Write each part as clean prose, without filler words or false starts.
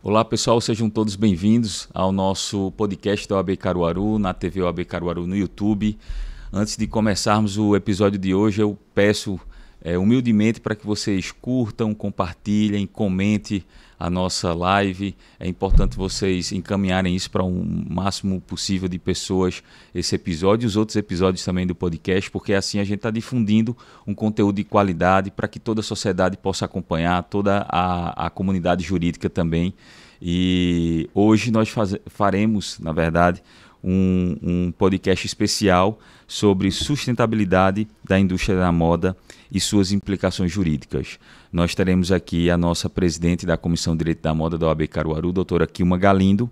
Olá pessoal, sejam todos bem-vindos ao nosso podcast da OAB Caruaru, na TV OAB Caruaru no YouTube. Antes de começarmos o episódio de hoje, eu peço humildemente para que vocês curtam, compartilhem, comentem a nossa live. É importante vocês encaminharem isso para um máximo possível de pessoas, esse episódio e os outros episódios também do podcast, porque assim a gente está difundindo um conteúdo de qualidade para que toda a sociedade possa acompanhar, toda a comunidade jurídica também. E hoje nós faremos, na verdade, um podcast especial sobre sustentabilidade da indústria da moda e suas implicações jurídicas. Nós teremos aqui a nossa presidente da Comissão de Direito da Moda da OAB Caruaru, doutora Kilma Galindo,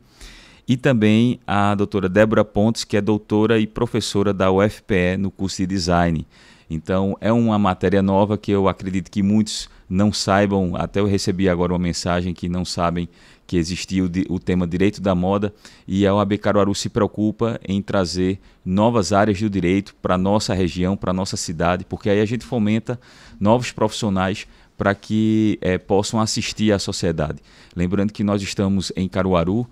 e também a doutora Débora Pontes, que é doutora e professora da UFPE no curso de Design. Então, é uma matéria nova que eu acredito que muitos não saibam, até eu recebi agora uma mensagem que não sabem que existia o tema Direito da Moda, e a OAB Caruaru se preocupa em trazer novas áreas do direito para a nossa região, para a nossa cidade, porque aí a gente fomenta novos profissionais para que possam assistir à sociedade. Lembrando que nós estamos em Caruaru,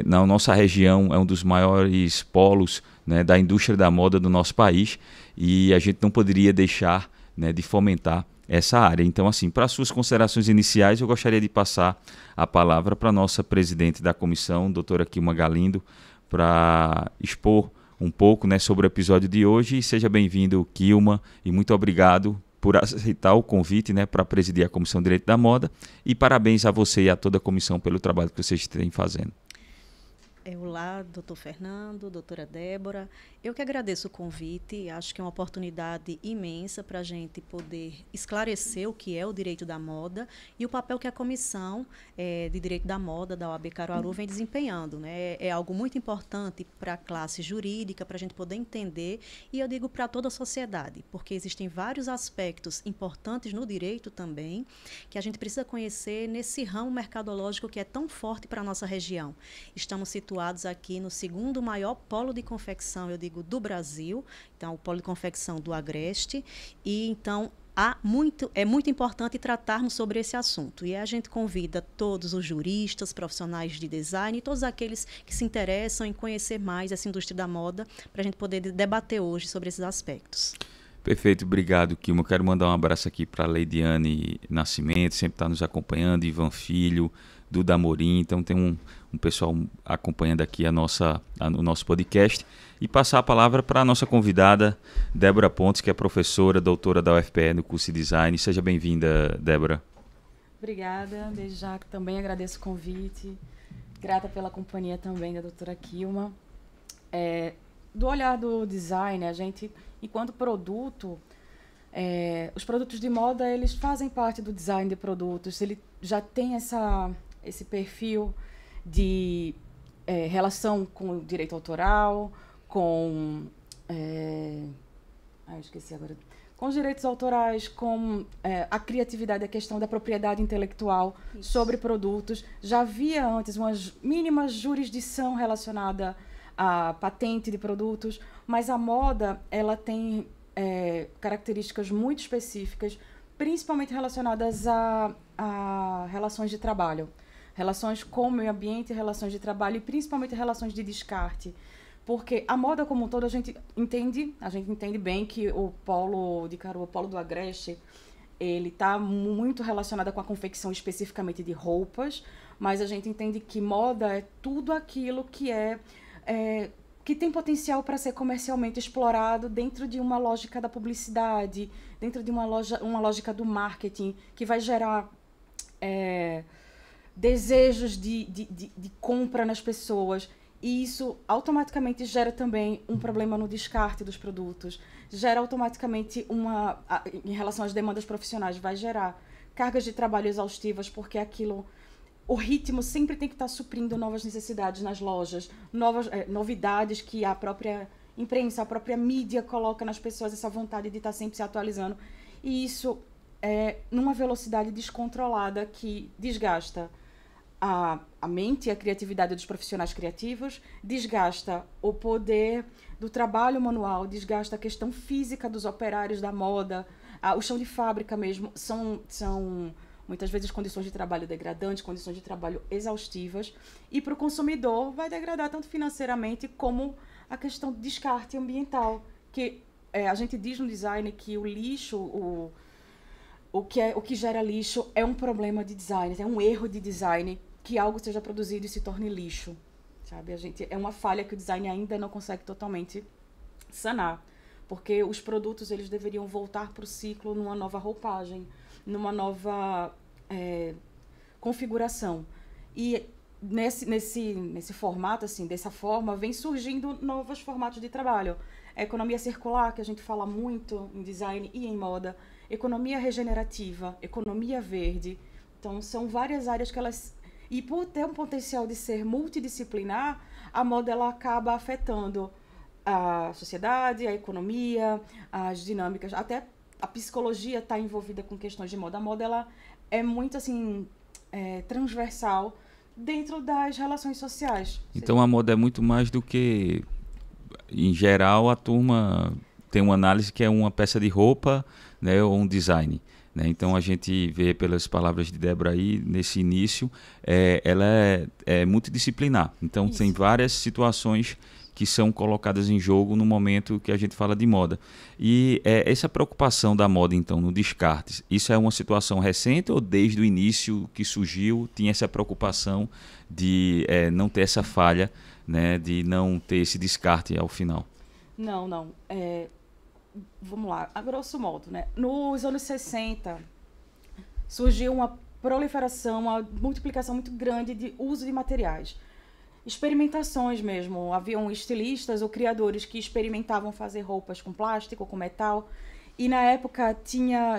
na nossa região é um dos maiores polos, né, da indústria da moda do nosso país, e a gente não poderia deixar, né, de fomentar essa área. Então, assim, para suas considerações iniciais, eu gostaria de passar a palavra para a nossa presidente da comissão, doutora Kilma Galindo, para expor um pouco, né, sobre o episódio de hoje. E seja bem-vindo, Kilma, e muito obrigado por aceitar o convite, né, para presidir a Comissão de Direito da Moda, e parabéns a você e a toda a comissão pelo trabalho que vocês têm fazendo. Olá, doutor Fernando, doutora Débora. Eu que agradeço o convite, acho que é uma oportunidade imensa para a gente poder esclarecer o que é o direito da moda e o papel que a Comissão de Direito da Moda da OAB Caruaru vem desempenhando, né? É algo muito importante para a classe jurídica, para a gente poder entender, e eu digo para toda a sociedade, porque existem vários aspectos importantes no direito também, que a gente precisa conhecer nesse ramo mercadológico que é tão forte para a nossa região. Estamos situados aqui no segundo maior polo de confecção, eu digo, do Brasil, então o polo de confecção do Agreste, e então é muito importante tratarmos sobre esse assunto. E a gente convida todos os juristas, profissionais de design e todos aqueles que se interessam em conhecer mais essa indústria da moda, para a gente poder debater hoje sobre esses aspectos. Perfeito, obrigado, Kilma. Eu quero mandar um abraço aqui para a Leidiane Nascimento, sempre está nos acompanhando, Ivan Filho, Duda Amorim. Então tem um pessoal acompanhando aqui o nosso podcast, e passar a palavra para a nossa convidada, Débora Pontes, que é professora, doutora da UFPE no curso de Design. Seja bem-vinda, Débora. Obrigada, desde já também agradeço o convite, grata pela companhia também da doutora Kilma. Do olhar do design, a gente, enquanto produto, os produtos de moda, eles fazem parte do design de produtos, ele já tem esse perfil de relação com o direito autoral, com os direitos autorais, com a criatividade, a questão da propriedade intelectual. Isso. Sobre produtos. Já havia antes uma mínima jurisdição relacionada à patente de produtos, mas a moda ela tem características muito específicas, principalmente relacionadas a relações de trabalho. Relações com o meio ambiente, relações de trabalho e principalmente relações de descarte. Porque a moda como um todo, a gente entende bem que o polo de Caruaru, o polo do Agreste, ele está muito relacionado com a confecção especificamente de roupas, mas a gente entende que moda é tudo aquilo que tem potencial para ser comercialmente explorado dentro de uma lógica da publicidade, dentro de uma lógica do marketing, que vai gerar desejos de compra nas pessoas, e isso automaticamente gera também um problema no descarte dos produtos, gera automaticamente em relação às demandas profissionais, vai gerar cargas de trabalho exaustivas, porque o ritmo sempre tem que estar suprindo novas necessidades nas lojas, novidades que a própria imprensa, a própria mídia coloca nas pessoas, essa vontade de estar sempre se atualizando, e isso numa velocidade descontrolada que desgasta a mente e a criatividade dos profissionais criativos, desgasta o poder do trabalho manual, desgasta a questão física dos operários da moda, o chão de fábrica mesmo. São muitas vezes condições de trabalho degradantes, condições de trabalho exaustivas, e para o consumidor vai degradar tanto financeiramente como a questão de descarte ambiental, que a gente diz no design que o lixo, o que gera lixo é um problema de design, é um erro de design que algo seja produzido e se torne lixo, sabe? É uma falha que o design ainda não consegue totalmente sanar, porque os produtos eles deveriam voltar para o ciclo numa nova roupagem, numa nova configuração. E nesse formato, assim, dessa forma, vem surgindo novos formatos de trabalho. A economia circular, que a gente fala muito em design e em moda, economia regenerativa, economia verde. Então, são várias áreas que elas... E por ter um potencial de ser multidisciplinar, a moda ela acaba afetando a sociedade, a economia, as dinâmicas, até a psicologia está envolvida com questões de moda. A moda ela é muito assim transversal dentro das relações sociais. Então a moda é muito mais do que, em geral, a turma tem uma análise que é uma peça de roupa, né, ou um design. Né? Então a gente vê pelas palavras de Débora aí, nesse início, ela é multidisciplinar. Então tem várias situações que são colocadas em jogo no momento que a gente fala de moda. E essa preocupação da moda, então, no descarte, isso é uma situação recente ou desde o início que surgiu tinha essa preocupação de não ter essa falha, né, de não ter esse descarte ao final? Não. Vamos lá, a grosso modo, né? Nos anos 60, surgiu uma proliferação, uma multiplicação muito grande de uso de materiais. Experimentações mesmo. Haviam estilistas ou criadores que experimentavam fazer roupas com plástico, com metal. E na época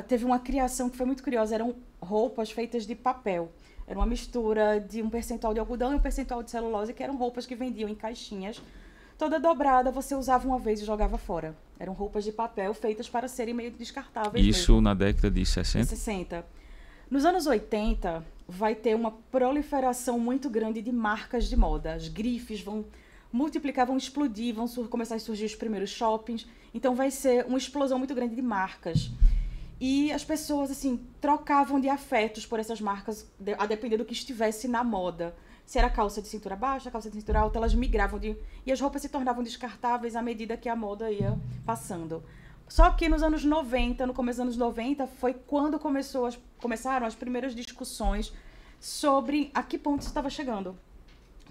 teve uma criação que foi muito curiosa. Eram roupas feitas de papel. Era uma mistura de um percentual de algodão e um percentual de celulose, que eram roupas que vendiam em caixinhas. Toda dobrada, você usava uma vez e jogava fora. Eram roupas de papel feitas para serem meio descartáveis. Isso mesmo. Na década de 60? De 60. Nos anos 80, vai ter uma proliferação muito grande de marcas de moda. As grifes vão multiplicar, vão explodir, vão começar a surgir os primeiros shoppings. Então vai ser uma explosão muito grande de marcas. E as pessoas, assim, trocavam de afetos por essas marcas, a depender do que estivesse na moda. Se era calça de cintura baixa, calça de cintura alta, elas migravam e as roupas se tornavam descartáveis à medida que a moda ia passando. Só que nos anos 90, no começo dos anos 90, foi quando começaram as primeiras discussões sobre a que ponto isso estava chegando.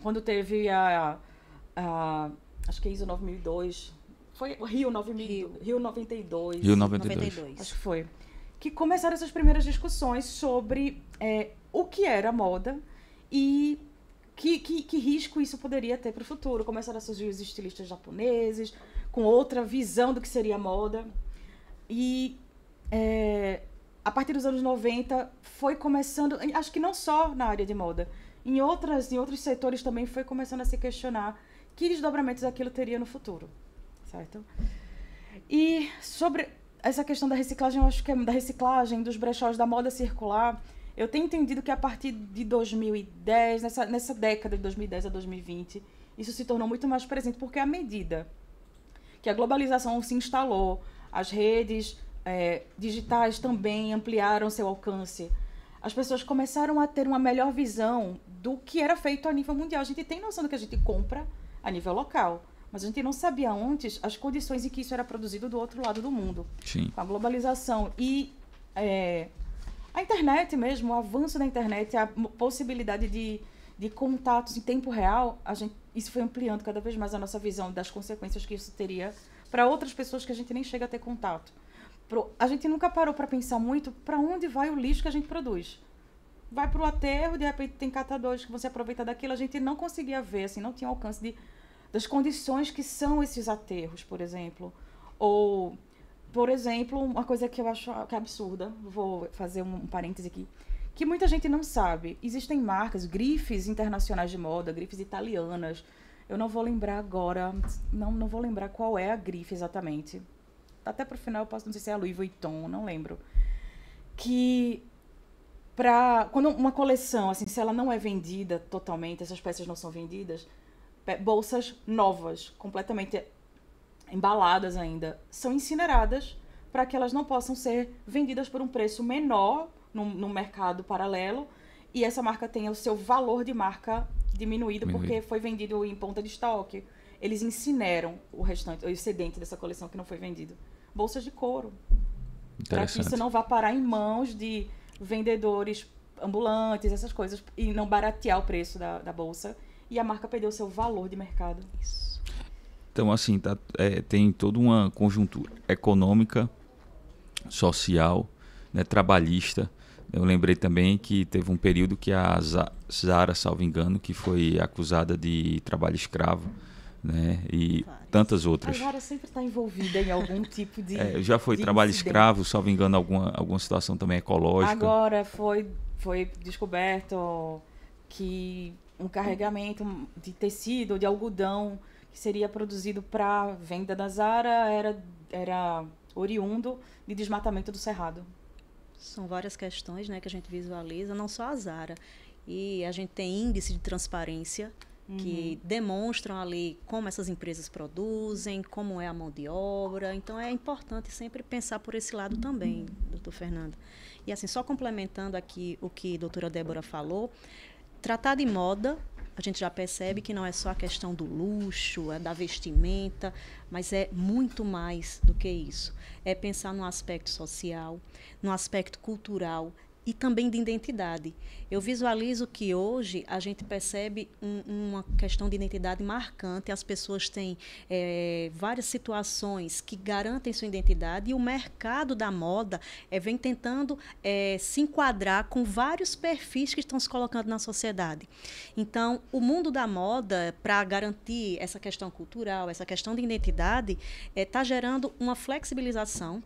Quando teve acho que é ISO 9002, foi o Rio 92. Rio 92. Acho que foi. Que começaram essas primeiras discussões sobre o que era moda e que risco isso poderia ter para o futuro. Começaram a surgir os estilistas japoneses, com outra visão do que seria moda. E a partir dos anos 90 foi começando, acho que não só na área de moda, em outros setores também foi começando a se questionar que desdobramentos aquilo teria no futuro, certo? E sobre essa questão da reciclagem, eu acho que da reciclagem, dos brechós, da moda circular, eu tenho entendido que a partir de 2010, nessa década de 2010 a 2020, isso se tornou muito mais presente, porque à medida que a globalização se instalou, as redes digitais também ampliaram seu alcance, as pessoas começaram a ter uma melhor visão do que era feito a nível mundial. A gente tem noção do que a gente compra a nível local, mas a gente não sabia antes as condições em que isso era produzido do outro lado do mundo. Sim. Com a globalização e a internet mesmo, o avanço da internet, a possibilidade de contatos em tempo real, isso foi ampliando cada vez mais a nossa visão das consequências que isso teria para outras pessoas que a gente nem chega a ter contato. A gente nunca parou para pensar muito para onde vai o lixo que a gente produz. Vai para o aterro, de repente tem catadores que vão se aproveitar daquilo, a gente não conseguia ver, assim, não tinha alcance das condições que são esses aterros, por exemplo. Ou, por exemplo, uma coisa que eu acho que é absurda, vou fazer um parêntese aqui, que muita gente não sabe. Existem marcas, grifes internacionais de moda, grifes italianas. Eu não vou lembrar agora, não vou lembrar qual é a grife exatamente. Até pro final eu posso, não sei se é a Louis Vuitton, não lembro. Que quando uma coleção, assim, se ela não é vendida totalmente, essas peças não são vendidas, bolsas novas, completamente embaladas ainda, são incineradas para que elas não possam ser vendidas por um preço menor no mercado paralelo e essa marca tenha o seu valor de marca diminuído porque foi vendido em ponta de estoque. Eles incineram o restante, o excedente dessa coleção que não foi vendido. Bolsas de couro. Para que isso não vá parar em mãos de vendedores ambulantes, essas coisas, e não baratear o preço da bolsa. E a marca perdeu o seu valor de mercado. Isso. Então, assim, tem toda uma conjuntura econômica, social, né, trabalhista. Eu lembrei também que teve um período que a Zara, salvo engano, que foi acusada de trabalho escravo, né, e tantas outras. A Zara sempre está envolvida em algum tipo de já foi de trabalho incidente. Escravo, salvo engano, alguma situação também ecológica. Agora foi descoberto que um carregamento de tecido, de algodão, que seria produzido para venda da Zara, era oriundo de desmatamento do Cerrado. São várias questões, né, que a gente visualiza, não só a Zara. E a gente tem índice de transparência que demonstram ali como essas empresas produzem, como é a mão de obra. Então, é importante sempre pensar por esse lado também, doutor Fernando. E assim, só complementando aqui o que a doutora Débora falou, tratar de moda, a gente já percebe que não é só a questão do luxo, da vestimenta, mas é muito mais do que isso. É pensar no aspecto social, no aspecto cultural e também de identidade. Eu visualizo que hoje a gente percebe uma questão de identidade marcante, as pessoas têm várias situações que garantem sua identidade e o mercado da moda vem tentando se enquadrar com vários perfis que estão se colocando na sociedade. Então, o mundo da moda, para garantir essa questão cultural, essa questão de identidade, está gerando uma flexibilização.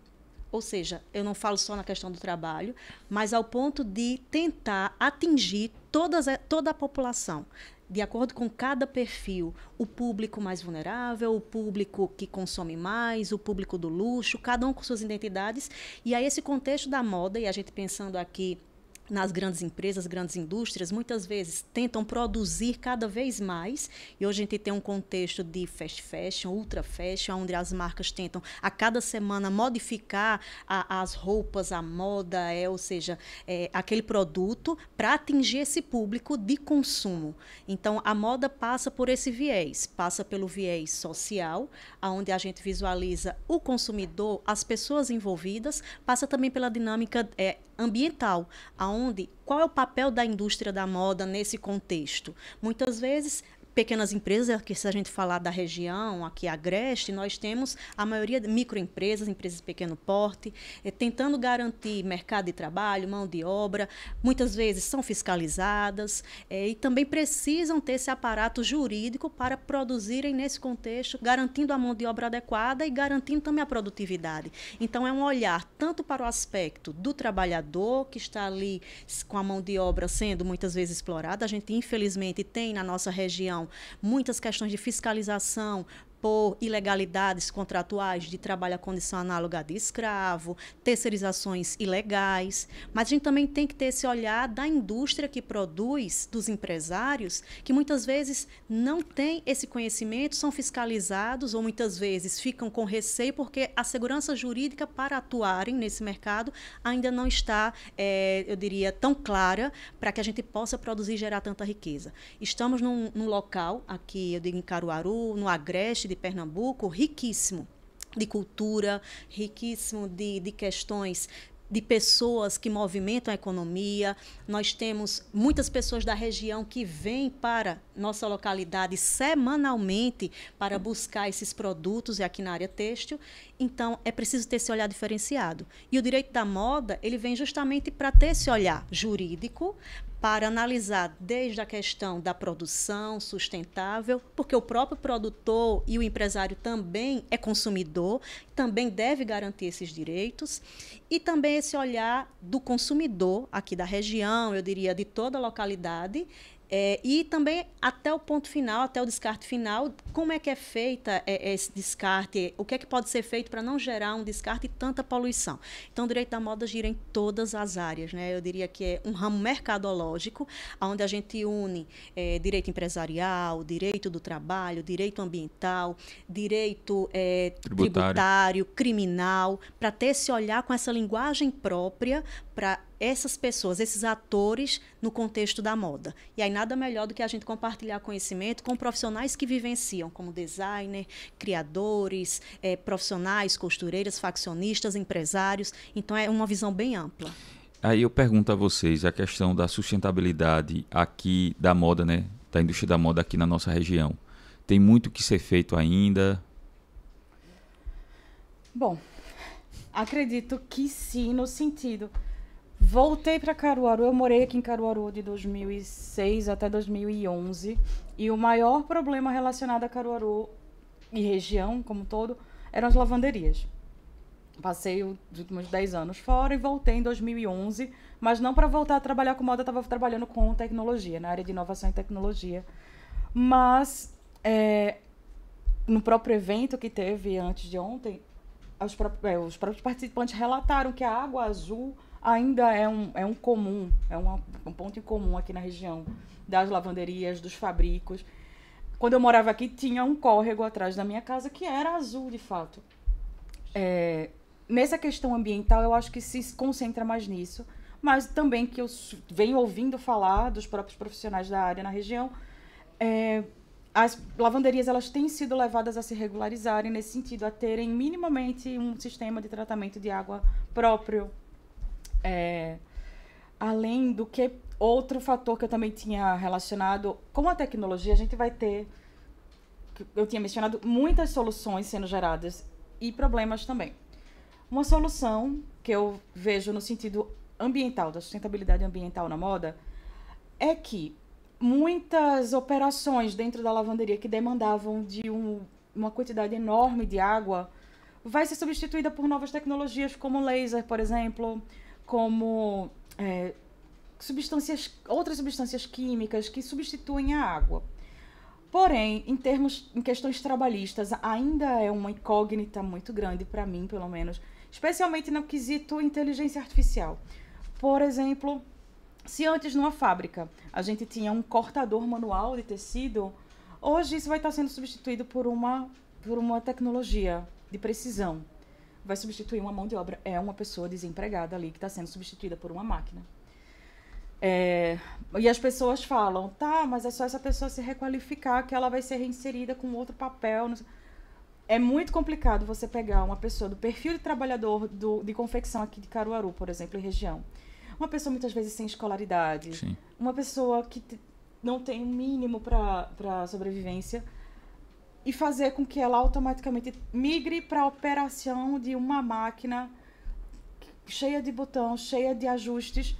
Ou seja, eu não falo só na questão do trabalho, mas ao ponto de tentar atingir toda a população, de acordo com cada perfil, o público mais vulnerável, o público que consome mais, o público do luxo, cada um com suas identidades. E aí esse contexto da moda, e a gente pensando aqui nas grandes empresas, grandes indústrias, muitas vezes tentam produzir cada vez mais. E hoje a gente tem um contexto de fast fashion, ultra fashion, onde as marcas tentam a cada semana modificar as roupas, a moda, ou seja, aquele produto para atingir esse público de consumo. Então, a moda passa por esse viés, passa pelo viés social, onde a gente visualiza o consumidor, as pessoas envolvidas, passa também pela dinâmica ambiental, qual é o papel da indústria da moda nesse contexto? Muitas vezes, pequenas empresas, aqui se a gente falar da região, aqui a Agreste, nós temos a maioria de microempresas, empresas de pequeno porte, tentando garantir mercado de trabalho, mão de obra, muitas vezes são fiscalizadas e também precisam ter esse aparato jurídico para produzirem nesse contexto, garantindo a mão de obra adequada e garantindo também a produtividade. Então, é um olhar tanto para o aspecto do trabalhador, que está ali com a mão de obra sendo muitas vezes explorada. A gente, infelizmente, tem na nossa região muitas questões de fiscalização por ilegalidades contratuais de trabalho à condição análoga de escravo, terceirizações ilegais, mas a gente também tem que ter esse olhar da indústria que produz, dos empresários, que muitas vezes não têm esse conhecimento, são fiscalizados ou muitas vezes ficam com receio porque a segurança jurídica para atuarem nesse mercado ainda não está, eu diria, tão clara para que a gente possa produzir e gerar tanta riqueza. Estamos num local, aqui eu digo em Caruaru, no Agreste de Pernambuco, riquíssimo de cultura, riquíssimo de questões de pessoas que movimentam a economia. Nós temos muitas pessoas da região que vêm para nossa localidade semanalmente para buscar esses produtos, e aqui na área têxtil. Então, é preciso ter esse olhar diferenciado. E o direito da moda, ele vem justamente para ter esse olhar jurídico, para analisar desde a questão da produção sustentável, porque o próprio produtor e o empresário também é consumidor, também deve garantir esses direitos, e também esse olhar do consumidor aqui da região, eu diria, de toda a localidade, e também até o ponto final, até o descarte final, como é que é feita esse descarte, o que é que pode ser feito para não gerar um descarte e tanta poluição. Então, o direito da moda gira em todas as áreas, né? Eu diria que é um ramo mercadológico, onde a gente une direito empresarial, direito do trabalho, direito ambiental, direito tributário, criminal, para ter esse olhar com essa linguagem própria para essas pessoas, esses atores no contexto da moda. E aí nada melhor do que a gente compartilhar conhecimento com profissionais que vivenciam, como designer, criadores, profissionais, costureiras, faccionistas, empresários. Então é uma visão bem ampla. Aí eu pergunto a vocês a questão da sustentabilidade aqui da moda, né? Da indústria da moda aqui na nossa região. Tem muito que ser feito ainda? Bom, acredito que sim, no sentido... Voltei para Caruaru, eu morei aqui em Caruaru de 2006 até 2011 e o maior problema relacionado a Caruaru e região como um todo eram as lavanderias. Passei os últimos 10 anos fora e voltei em 2011, mas não para voltar a trabalhar com moda, estava trabalhando com tecnologia, na área de inovação e tecnologia. Mas no próprio evento que teve antes de ontem, os próprios participantes relataram que a água azul ainda é um comum, um ponto em comum aqui na região, das lavanderias, dos fabricos. Quando eu morava aqui, tinha um córrego atrás da minha casa que era azul, de fato. Nessa questão ambiental, eu acho que se concentra mais nisso, mas também que eu venho ouvindo falar dos próprios profissionais da área na região, as lavanderias elas têm sido levadas a se regularizarem nesse sentido, a terem minimamente um sistema de tratamento de água próprio. Além do que, outro fator que eu também tinha relacionado com a tecnologia, a gente vai ter, eu tinha mencionado, muitas soluções sendo geradas e problemas também. Uma solução que eu vejo no sentido ambiental, da sustentabilidade ambiental na moda, é que muitas operações dentro da lavanderia que demandavam de uma quantidade enorme de água vai ser substituída por novas tecnologias como laser, por exemplo, como outras substâncias químicas que substituem a água. Porém, em questões trabalhistas, ainda é uma incógnita muito grande para mim, pelo menos, especialmente no quesito inteligência artificial. Por exemplo, se antes numa fábrica a gente tinha um cortador manual de tecido, hoje isso vai estar sendo substituído por uma tecnologia de precisão. Vai substituir uma mão de obra. É uma pessoa desempregada ali que está sendo substituída por uma máquina. E as pessoas falam, tá, mas é só essa pessoa se requalificar que ela vai ser reinserida com outro papel. É muito complicado você pegar uma pessoa do perfil de trabalhador de confecção aqui de Caruaru, por exemplo, em região. Uma pessoa muitas vezes sem escolaridade. Sim. Uma pessoa que não tem um mínimo para sobrevivência, e fazer com que ela automaticamente migre para a operação de uma máquina cheia de botão, cheia de ajustes.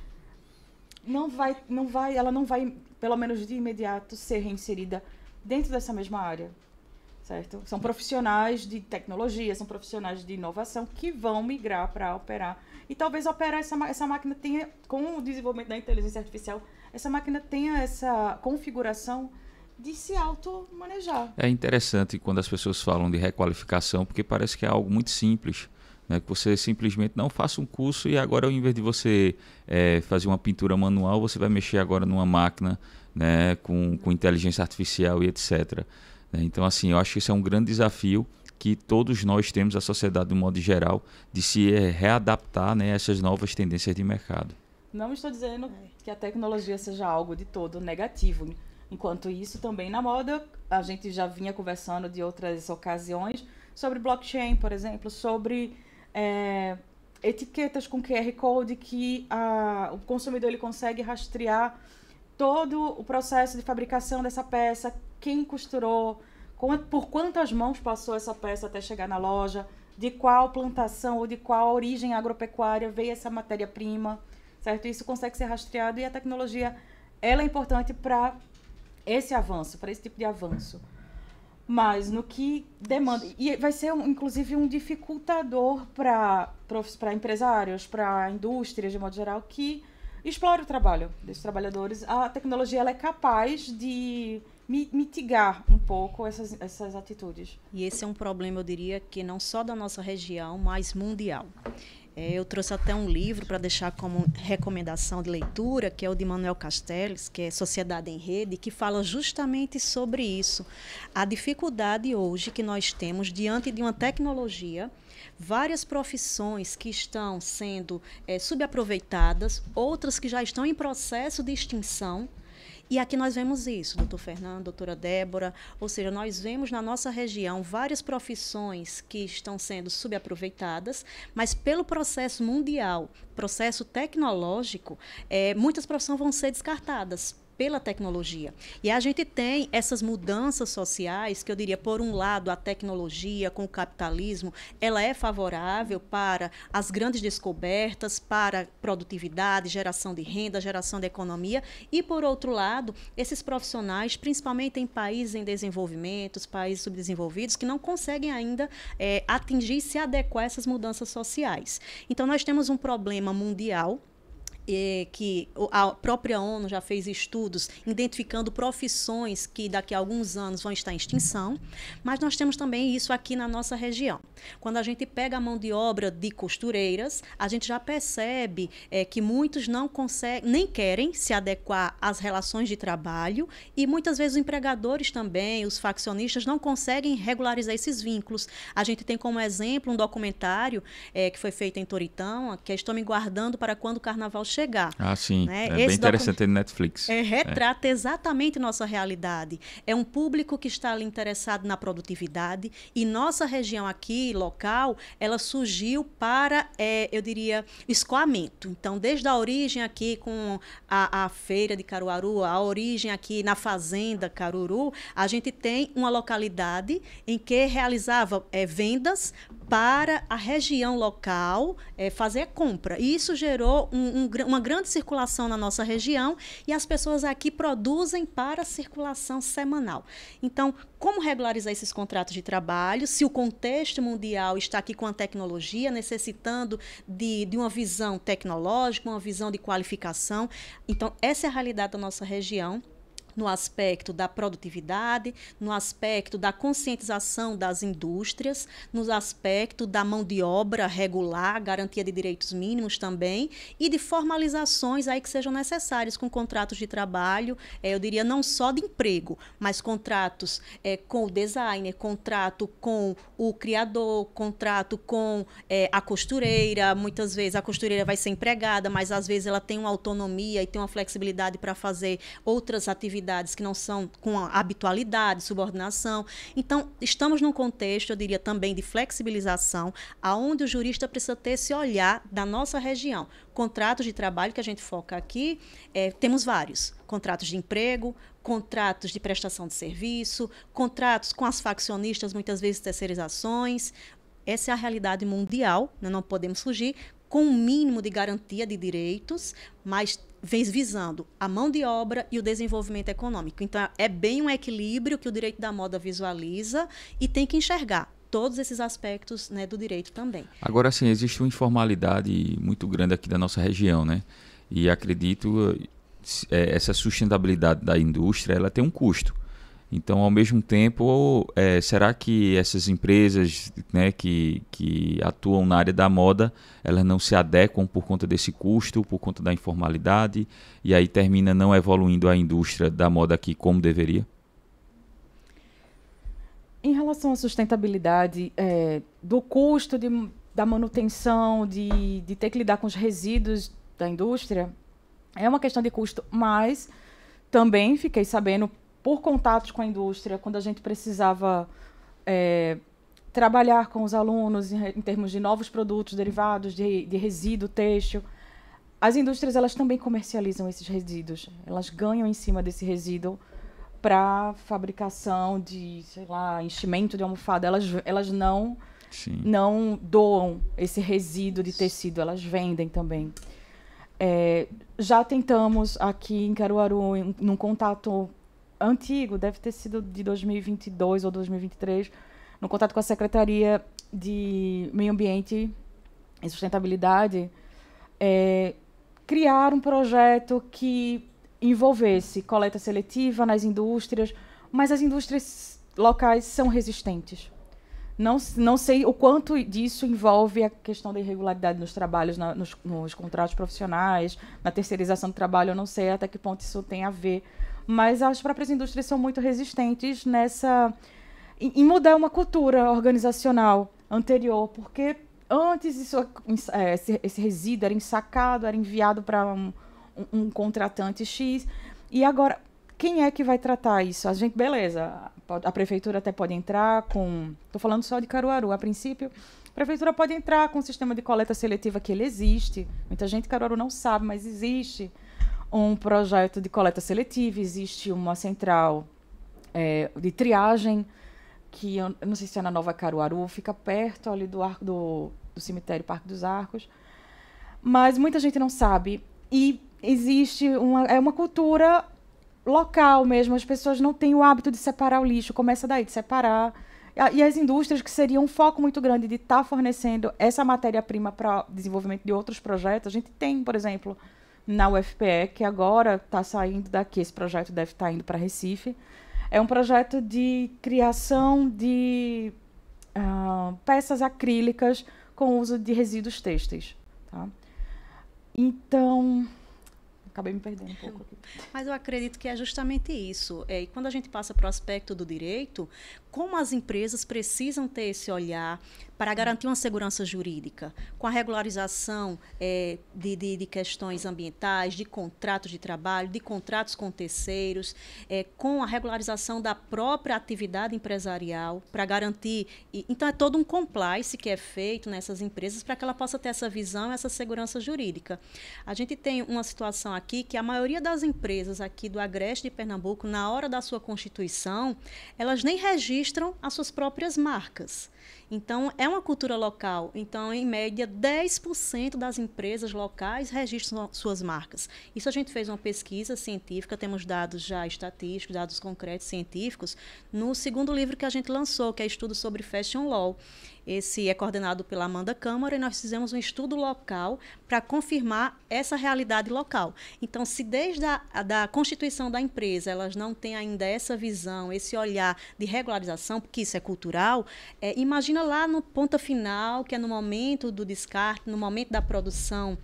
Ela não vai, pelo menos de imediato, ser reinserida dentro dessa mesma área, certo? São profissionais de tecnologia, são profissionais de inovação que vão migrar para operar. E talvez operar essa máquina tenha, com o desenvolvimento da inteligência artificial, essa máquina tenha essa configuração de se auto-manejar. É interessante quando as pessoas falam de requalificação, porque parece que é algo muito simples, né? Que você simplesmente não faça um curso e agora, ao invés de você fazer uma pintura manual, você vai mexer agora numa máquina, né, com inteligência artificial e etc. Então, assim, eu acho que isso é um grande desafio que todos nós temos, a sociedade, de um modo geral, de se readaptar, né, a essas novas tendências de mercado. Não estou dizendo que a tecnologia seja algo de todo negativo. Enquanto isso, também na moda, a gente já vinha conversando de outras ocasiões sobre blockchain, por exemplo, sobre etiquetas com QR Code que o consumidor ele consegue rastrear todo o processo de fabricação dessa peça, quem costurou, por quantas mãos passou essa peça até chegar na loja, de qual plantação ou de qual origem agropecuária veio essa matéria-prima, certo? Isso consegue ser rastreado e a tecnologia ela é importante para esse avanço, para esse tipo de avanço. Mas no que demanda... E vai ser, inclusive, um dificultador para empresários, para indústrias, de modo geral, que explore o trabalho desses trabalhadores. A tecnologia ela é capaz de mitigar um pouco essas atitudes. E esse é um problema, eu diria, que não só da nossa região, mas mundial. Eu trouxe até um livro para deixar como recomendação de leitura, que é o de Manuel Castells, que é Sociedade em Rede, que fala justamente sobre isso. A dificuldade hoje que nós temos diante de uma tecnologia, várias profissões que estão sendo subaproveitadas, outras que já estão em processo de extinção. E aqui nós vemos isso, doutor Fernando, doutora Débora, ou seja, nós vemos na nossa região várias profissões que estão sendo subaproveitadas, mas pelo processo mundial, processo tecnológico, muitas profissões vão ser descartadas pela tecnologia. E a gente tem essas mudanças sociais, que eu diria, por um lado, a tecnologia com o capitalismo, ela é favorável para as grandes descobertas, para produtividade, geração de renda, geração de economia, e, por outro lado, esses profissionais, principalmente em países em desenvolvimento, países subdesenvolvidos, que não conseguem ainda atingir e se adequar a essas mudanças sociais. Então, nós temos um problema mundial, que a própria ONU já fez estudos identificando profissões que daqui a alguns anos vão estar em extinção, mas nós temos também isso aqui na nossa região. Quando a gente pega a mão de obra de costureiras, a gente já percebe que muitos não conseguem, nem querem se adequar às relações de trabalho, e muitas vezes os empregadores também, os faccionistas, não conseguem regularizar esses vínculos. A gente tem como exemplo um documentário que foi feito em Toritão, que é Estou Me Guardando para Quando o Carnaval Chegar. Ah, sim. Né? É bem interessante no Netflix. Retrata exatamente nossa realidade. É um público que está ali interessado na produtividade, e nossa região aqui, local, ela surgiu para, eu diria, escoamento. Então, desde a origem aqui com a feira de Caruaru, a origem aqui na fazenda Caruru, a gente tem uma localidade em que realizava vendas para a região local fazer a compra. E isso gerou uma grande circulação na nossa região, e as pessoas aqui produzem para a circulação semanal. Então, como regularizar esses contratos de trabalho, se o contexto mundial está aqui com a tecnologia, necessitando de uma visão tecnológica, uma visão de qualificação? Então, essa é a realidade da nossa região, no aspecto da produtividade, no aspecto da conscientização das indústrias, no aspecto da mão de obra regular, garantia de direitos mínimos também, e de formalizações aí que sejam necessárias com contratos de trabalho, eu diria não só de emprego, mas contratos com o designer, contrato com o criador, contrato com a costureira. Muitas vezes a costureira vai ser empregada, mas às vezes ela tem uma autonomia e tem uma flexibilidade para fazer outras atividades que não são com a habitualidade, subordinação. Então, estamos num contexto, eu diria, também de flexibilização, aonde o jurista precisa ter esse olhar da nossa região. Contratos de trabalho, que a gente foca aqui, temos vários. Contratos de emprego, contratos de prestação de serviço, contratos com as faccionistas, muitas vezes terceirizações. Essa é a realidade mundial, né? Não podemos fugir, com um mínimo de garantia de direitos, mas visando a mão de obra e o desenvolvimento econômico. Então, é bem um equilíbrio que o direito da moda visualiza, e tem que enxergar todos esses aspectos, né, do direito também. Agora, sim, existe uma informalidade muito grande aqui da nossa região, né? E acredito essa sustentabilidade da indústria, ela tem um custo. Então, ao mesmo tempo, será que essas empresas, né, que atuam na área da moda, elas não se adequam por conta desse custo, por conta da informalidade, e aí termina não evoluindo a indústria da moda aqui como deveria? Em relação à sustentabilidade, do custo da manutenção, de ter que lidar com os resíduos da indústria, é uma questão de custo, mas também fiquei sabendo, por contatos com a indústria, quando a gente precisava trabalhar com os alunos em termos de novos produtos derivados de resíduo têxtil, as indústrias elas também comercializam esses resíduos. Elas ganham em cima desse resíduo para fabricação de, sei lá, enchimento de almofada. Elas não doam esse resíduo de tecido, elas vendem também. Já tentamos aqui em Caruaru, num contato antigo, deve ter sido de 2022 ou 2023, no contato com a Secretaria de Meio Ambiente e Sustentabilidade, criar um projeto que envolvesse coleta seletiva nas indústrias, mas as indústrias locais são resistentes. Não sei o quanto disso envolve a questão da irregularidade nos trabalhos, nos contratos profissionais, na terceirização do trabalho. Eu não sei até que ponto isso tem a ver. Mas as próprias indústrias são muito resistentes em mudar uma cultura organizacional anterior, porque antes esse resíduo era ensacado, era enviado para um contratante X, e agora quem é que vai tratar isso? A gente, beleza, a prefeitura até pode entrar com... Estou falando só de Caruaru. A princípio, a prefeitura pode entrar com um sistema de coleta seletiva que ele existe. Muita gente em Caruaru não sabe, mas existe um projeto de coleta seletiva, existe uma central de triagem, que eu não sei se é na Nova Caruaru, fica perto ali do cemitério Parque dos Arcos. Mas muita gente não sabe. E existe uma cultura local mesmo, as pessoas não têm o hábito de separar o lixo, começa daí, de separar. E as indústrias, que seriam um foco muito grande de estar fornecendo essa matéria-prima para o desenvolvimento de outros projetos. A gente tem, por exemplo, na UFPE, que agora está saindo daqui, esse projeto deve estar indo para Recife, é um projeto de criação de peças acrílicas com uso de resíduos têxteis. Tá? Então... Acabei me perdendo um pouco aqui. Mas eu acredito que é justamente isso. E quando a gente passa para o aspecto do direito, como as empresas precisam ter esse olhar para garantir uma segurança jurídica, com a regularização de questões ambientais, de contratos de trabalho, de contratos com terceiros, com a regularização da própria atividade empresarial, para garantir... Então, é todo um compliance que é feito nessas empresas para que ela possa ter essa visão, essa segurança jurídica. A gente tem uma situação aqui que a maioria das empresas aqui do Agreste de Pernambuco, na hora da sua constituição, elas nem registram as suas próprias marcas. Então, é uma cultura local. Então, em média, 10% das empresas locais registram suas marcas. Isso a gente fez uma pesquisa científica, temos dados já estatísticos, dados concretos científicos, no segundo livro que a gente lançou, que é Estudo sobre Fashion Law. Esse é coordenado pela Amanda Câmara e nós fizemos um estudo local para confirmar essa realidade local. Então, se desde a constituição da empresa elas não têm ainda essa visão, esse olhar de regularização, porque isso é cultural, imagina lá no ponto final, que é no momento do descarte, no momento da produção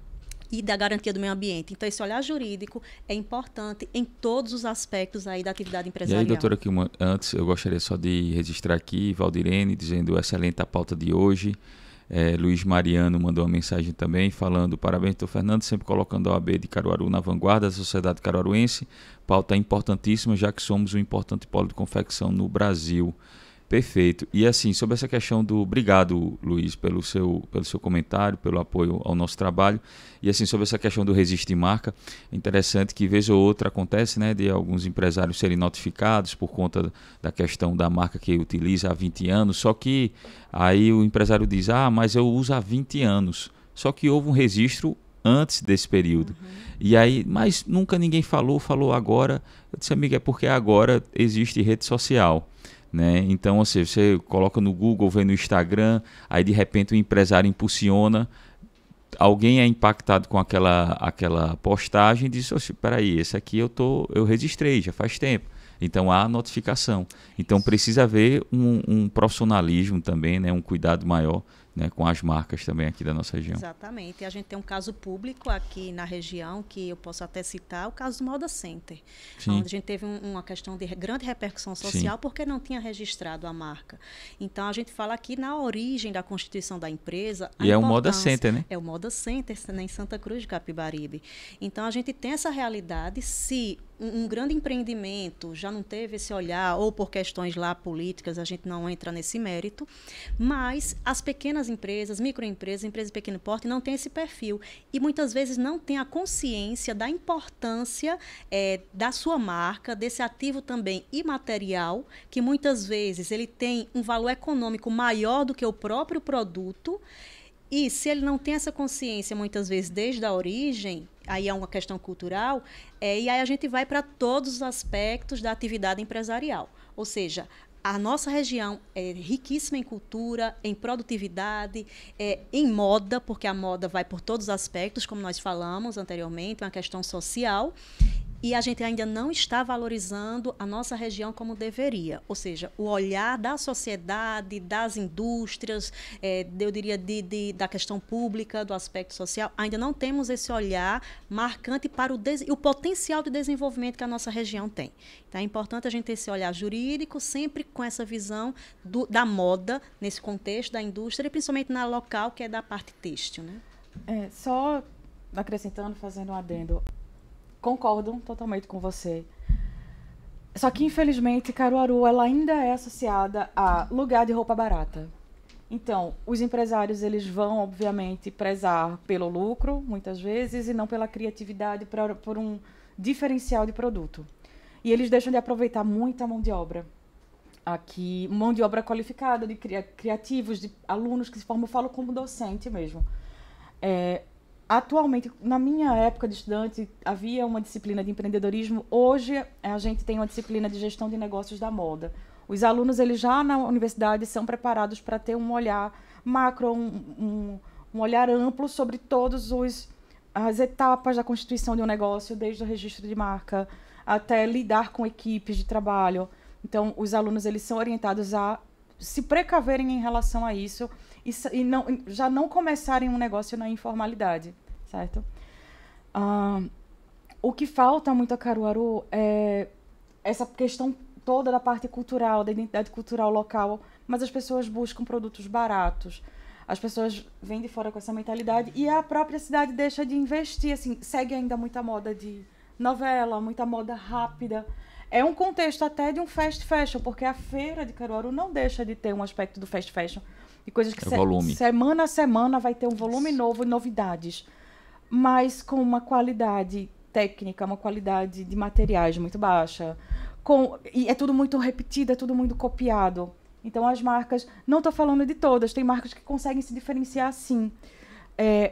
e da garantia do meio ambiente. Então, esse olhar jurídico é importante em todos os aspectos aí da atividade empresarial. E aí, doutora Kilma, antes eu gostaria só de registrar aqui, Valdirene, dizendo excelente a pauta de hoje. Luiz Mariano mandou uma mensagem também, falando: parabéns, doutor Fernando, sempre colocando a OAB de Caruaru na vanguarda da sociedade caruaruense. Pauta importantíssima, já que somos um importante polo de confecção no Brasil. Perfeito. E assim, sobre essa questão do... Obrigado, Luiz, pelo seu comentário, pelo apoio ao nosso trabalho. E assim, sobre essa questão do registro de marca, é interessante que vez ou outra acontece, né, de alguns empresários serem notificados por conta da questão da marca que utiliza há 20 anos, só que aí o empresário diz: mas eu uso há 20 anos. Só que houve um registro antes desse período. E aí, mas nunca ninguém falou agora. Eu disse: amiga, é porque agora existe rede social. Né? Então, assim, você coloca no Google, vê no Instagram, aí de repente o empresário impulsiona, alguém é impactado com aquela postagem e diz: espera aí, esse aqui eu registrei já faz tempo. Então há notificação. Então precisa haver um profissionalismo também, né? Um cuidado maior, né? Com as marcas também aqui da nossa região. Exatamente. E a gente tem um caso público aqui na região, que eu posso até citar, o caso do Moda Center. Sim. Onde a gente teve uma questão de grande repercussão social. Sim. Porque não tinha registrado a marca. Então a gente fala aqui na origem da constituição da empresa. E é o Moda Center, né? É o Moda Center, em Santa Cruz de Capibaribe. Então a gente tem essa realidade. Se um grande empreendimento já não teve esse olhar, ou por questões lá políticas, a gente não entra nesse mérito, mas as pequenas empresas, microempresas, empresas de pequeno porte, não têm esse perfil. E muitas vezes não têm a consciência da importância da sua marca, desse ativo também imaterial, que muitas vezes ele tem um valor econômico maior do que o próprio produto. E se ele não tem essa consciência, muitas vezes, desde a origem, aí é uma questão cultural, e aí a gente vai para todos os aspectos da atividade empresarial. Ou seja, a nossa região é riquíssima em cultura, em produtividade, em moda, porque a moda vai por todos os aspectos, como nós falamos anteriormente, é uma questão social. E a gente ainda não está valorizando a nossa região como deveria. Ou seja, o olhar da sociedade, das indústrias, eu diria da questão pública, do aspecto social, ainda não temos esse olhar marcante para o potencial de desenvolvimento que a nossa região tem. Então, é importante a gente ter esse olhar jurídico, sempre com essa visão da moda, nesse contexto da indústria, e principalmente na local, que é da parte têxtil, né? Só acrescentando, fazendo um adendo. Concordo totalmente com você. Só que, infelizmente, Caruaru ela ainda é associada a lugar de roupa barata. Então, os empresários eles vão, obviamente, prezar pelo lucro, muitas vezes, e não pela criatividade por um diferencial de produto. E eles deixam de aproveitar muita mão de obra. Aqui, mão de obra qualificada, de criativos, de alunos que se formam, eu falo como docente mesmo. Atualmente, na minha época de estudante, havia uma disciplina de empreendedorismo. Hoje, a gente tem uma disciplina de gestão de negócios da moda. Os alunos, eles já na universidade, são preparados para ter um olhar macro, um olhar amplo sobre todas as etapas da constituição de um negócio, desde o registro de marca até lidar com equipes de trabalho. Então, os alunos eles são orientados a se precaverem em relação a isso e já não começarem um negócio na informalidade, certo? O que falta muito a Caruaru é essa questão toda da parte cultural, da identidade cultural local, mas as pessoas buscam produtos baratos. As pessoas vêm de fora com essa mentalidade e a própria cidade deixa de investir, assim, segue ainda muita moda de novela, muita moda rápida. É um contexto até de um fast fashion, porque a feira de Caruaru não deixa de ter um aspecto do fast fashion. De coisas que semana a semana vai ter um volume novo e novidades. Mas com uma qualidade técnica, uma qualidade de materiais muito baixa. E é tudo muito repetido, é tudo muito copiado. Então as marcas, não estou falando de todas, tem marcas que conseguem se diferenciar sim.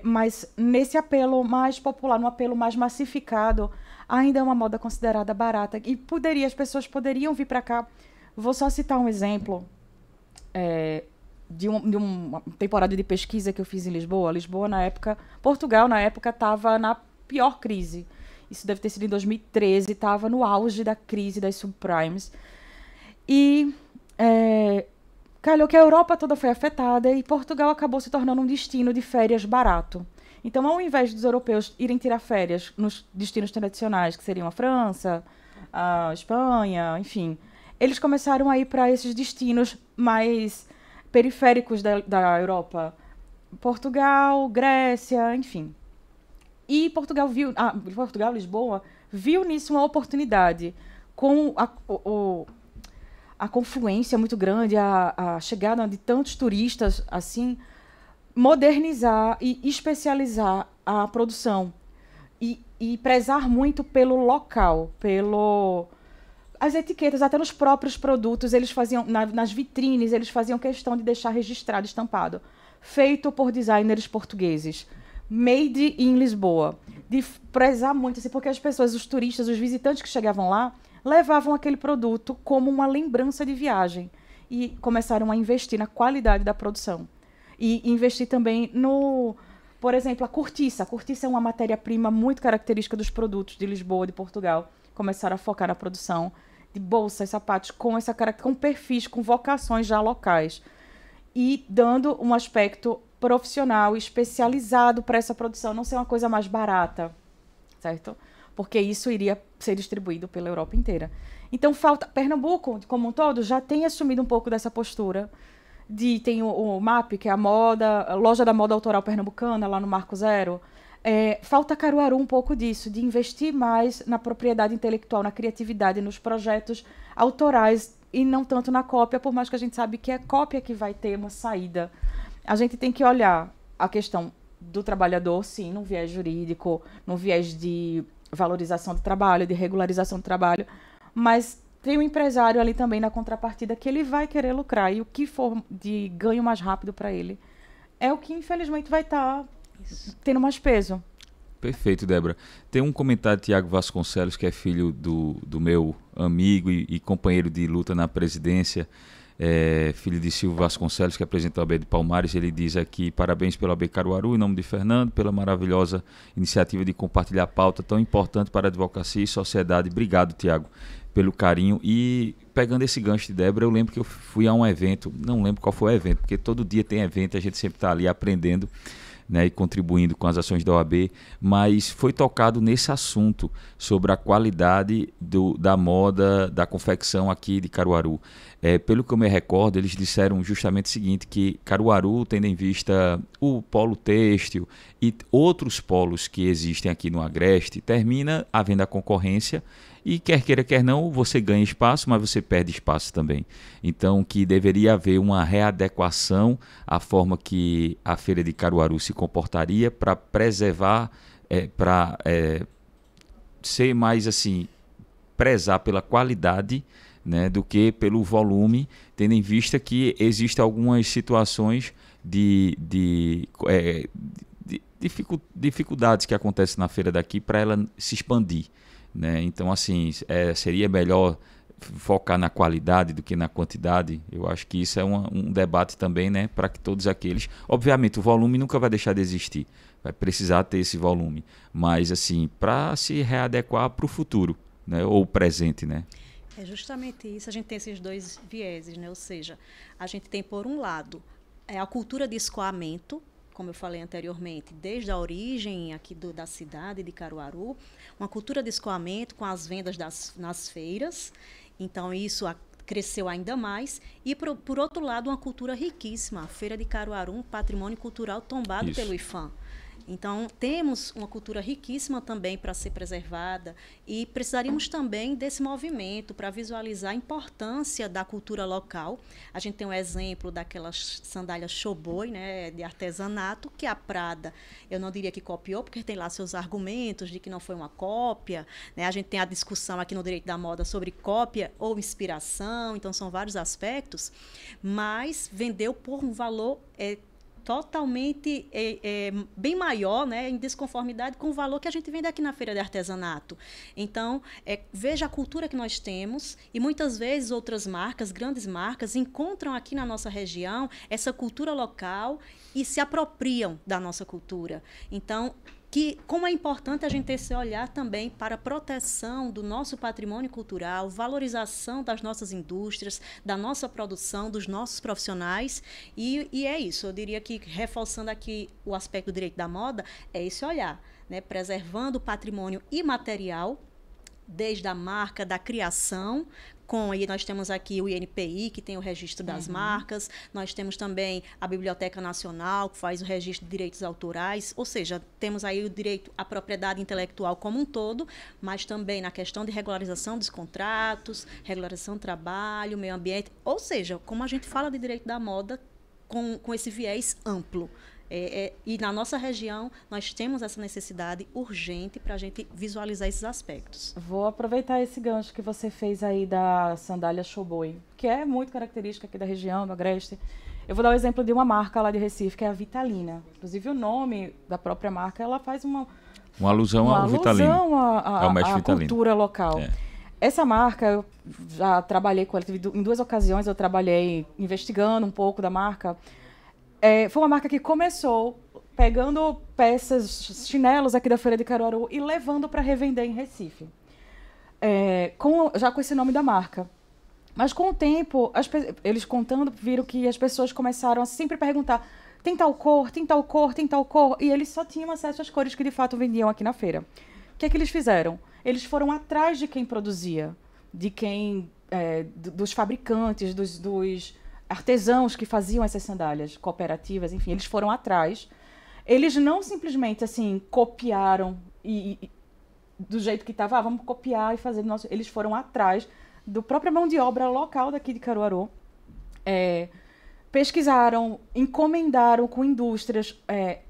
Mas nesse apelo mais popular, no apelo mais massificado, ainda é uma moda considerada barata. E as pessoas poderiam vir para cá. Vou só citar um exemplo de uma temporada de pesquisa que eu fiz em Lisboa. Portugal, na época, estava na pior crise. Isso deve ter sido em 2013, estava no auge da crise das subprimes. E calhou que a Europa toda foi afetada e Portugal acabou se tornando um destino de férias barato. Então, ao invés dos europeus irem tirar férias nos destinos tradicionais, que seriam a França, a Espanha, enfim, eles começaram a ir para esses destinos mais periféricos da Europa. Portugal, Grécia, enfim. E Portugal, Lisboa, viu nisso uma oportunidade. Com a confluência muito grande, a chegada de tantos turistas, assim, modernizar e especializar a produção e prezar muito pelo local, as etiquetas, até nos próprios produtos, eles faziam, nas vitrines, eles faziam questão de deixar registrado, estampado, feito por designers portugueses, made in Lisboa, de prezar muito, assim, porque as pessoas, os turistas, os visitantes que chegavam lá, levavam aquele produto como uma lembrança de viagem e começaram a investir na qualidade da produção. E investir também por exemplo, a cortiça. A cortiça é uma matéria-prima muito característica dos produtos de Lisboa, de Portugal. Começaram a focar na produção de bolsas, sapatos, com perfis, com vocações já locais. E dando um aspecto profissional, especializado para essa produção, não ser uma coisa mais barata, certo? Porque isso iria ser distribuído pela Europa inteira. Então, Pernambuco, como um todo, já tem assumido um pouco dessa postura. Tem o MAP, que é a Loja da Moda Autoral Pernambucana, lá no Marco Zero. Falta Caruaru um pouco disso, de investir mais na propriedade intelectual, na criatividade, nos projetos autorais e não tanto na cópia, por mais que a gente sabe que é a cópia que vai ter uma saída. A gente tem que olhar a questão do trabalhador, sim, num viés jurídico, num viés de valorização do trabalho, de regularização do trabalho, mas tem um empresário ali também na contrapartida que ele vai querer lucrar e o que for de ganho mais rápido para ele é o que infelizmente vai estar tendo mais peso. Perfeito, Débora. Tem um comentário de Tiago Vasconcelos, que é filho do meu amigo e companheiro de luta na presidência, filho de Silvio Vasconcelos, que apresentou a OAB de Palmares. Ele diz aqui: parabéns pela OAB Caruaru, em nome de Fernando, pela maravilhosa iniciativa de compartilhar a pauta tão importante para a advocacia e sociedade. Obrigado, Tiago, pelo carinho. E pegando esse gancho de Débora, eu lembro que eu fui a um evento, não lembro qual foi o evento, porque todo dia tem evento, a gente sempre está ali aprendendo, né, e contribuindo com as ações da OAB, mas foi tocado nesse assunto sobre a qualidade da moda, da confecção aqui de Caruaru. Pelo que eu me recordo, eles disseram justamente o seguinte, que Caruaru, tendo em vista o polo têxtil e outros polos que existem aqui no Agreste, termina havendo a concorrência e quer queira, quer não, você ganha espaço, mas você perde espaço também. Então, que deveria haver uma readequação à forma que a Feira de Caruaru se comportaria para preservar, para ser mais assim, prezar pela qualidade, né, do que pelo volume, tendo em vista que existem algumas situações de dificuldades que acontecem na feira daqui para ela se expandir, né? Então, assim, seria melhor focar na qualidade do que na quantidade. Eu acho que isso é um debate também, né, para que todos aqueles... Obviamente, o volume nunca vai deixar de existir, vai precisar ter esse volume, mas, assim, para se readequar para o futuro, né, ou o presente, né? É justamente isso, a gente tem esses dois vieses, né? Ou seja, a gente tem, por um lado, a cultura de escoamento, como eu falei anteriormente, desde a origem aqui da cidade de Caruaru, uma cultura de escoamento com as vendas nas feiras, então isso cresceu ainda mais, e por outro lado uma cultura riquíssima, a Feira de Caruaru, um patrimônio cultural tombado pelo IPHAN. Então, temos uma cultura riquíssima também para ser preservada e precisaríamos também desse movimento para visualizar a importância da cultura local. A gente tem um exemplo daquelas sandálias Showboy, né, de artesanato, que a Prada, eu não diria que copiou, porque tem lá seus argumentos de que não foi uma cópia, né? A gente tem a discussão aqui no Direito da Moda sobre cópia ou inspiração, então são vários aspectos, mas vendeu por um valor totalmente bem maior, né, em desconformidade com o valor que a gente vende aqui na feira de artesanato. Então, veja a cultura que nós temos e muitas vezes outras marcas, grandes marcas, encontram aqui na nossa região essa cultura local e se apropriam da nossa cultura. Então, como é importante a gente ter esse olhar também para a proteção do nosso patrimônio cultural, valorização das nossas indústrias, da nossa produção, dos nossos profissionais, e é isso. Eu diria que, reforçando aqui o aspecto do direito da moda, é esse olhar, né, preservando o patrimônio imaterial, desde a marca, da criação, aí nós temos aqui o INPI, que tem o registro das marcas, nós temos também a Biblioteca Nacional, que faz o registro de direitos autorais, ou seja, temos aí o direito à propriedade intelectual como um todo, mas também na questão de regularização dos contratos, regularização do trabalho, meio ambiente, ou seja, como a gente fala de direito da moda com esse viés amplo. E na nossa região, nós temos essa necessidade urgente para a gente visualizar esses aspectos. Vou aproveitar esse gancho que você fez aí da sandália Showboy, que é muito característica aqui da região, do Agreste. Eu vou dar o exemplo de uma marca lá de Recife, que é a Vitalina. Inclusive, o nome da própria marca, ela faz uma alusão ao Vitalina. Ao cultura local. Essa marca, eu já trabalhei com ela, em 2 ocasiões eu trabalhei investigando um pouco da marca. Foi uma marca que começou pegando peças, chinelos aqui da Feira de Caruaru e levando para revender em Recife. Já com esse nome da marca. Mas com o tempo, eles contando, viram que as pessoas começaram a sempre perguntar: tem tal cor, tem tal cor, tem tal cor? E eles só tinham acesso às cores que de fato vendiam aqui na feira. O que é que eles fizeram? Eles foram atrás de quem produzia, dos fabricantes, dos artesãos que faziam essas sandálias, cooperativas, enfim, eles foram atrás. Eles não simplesmente, assim, copiaram do jeito que estava, vamos copiar e fazer. Eles foram atrás da própria mão de obra local daqui de Caruaru, pesquisaram, encomendaram com indústrias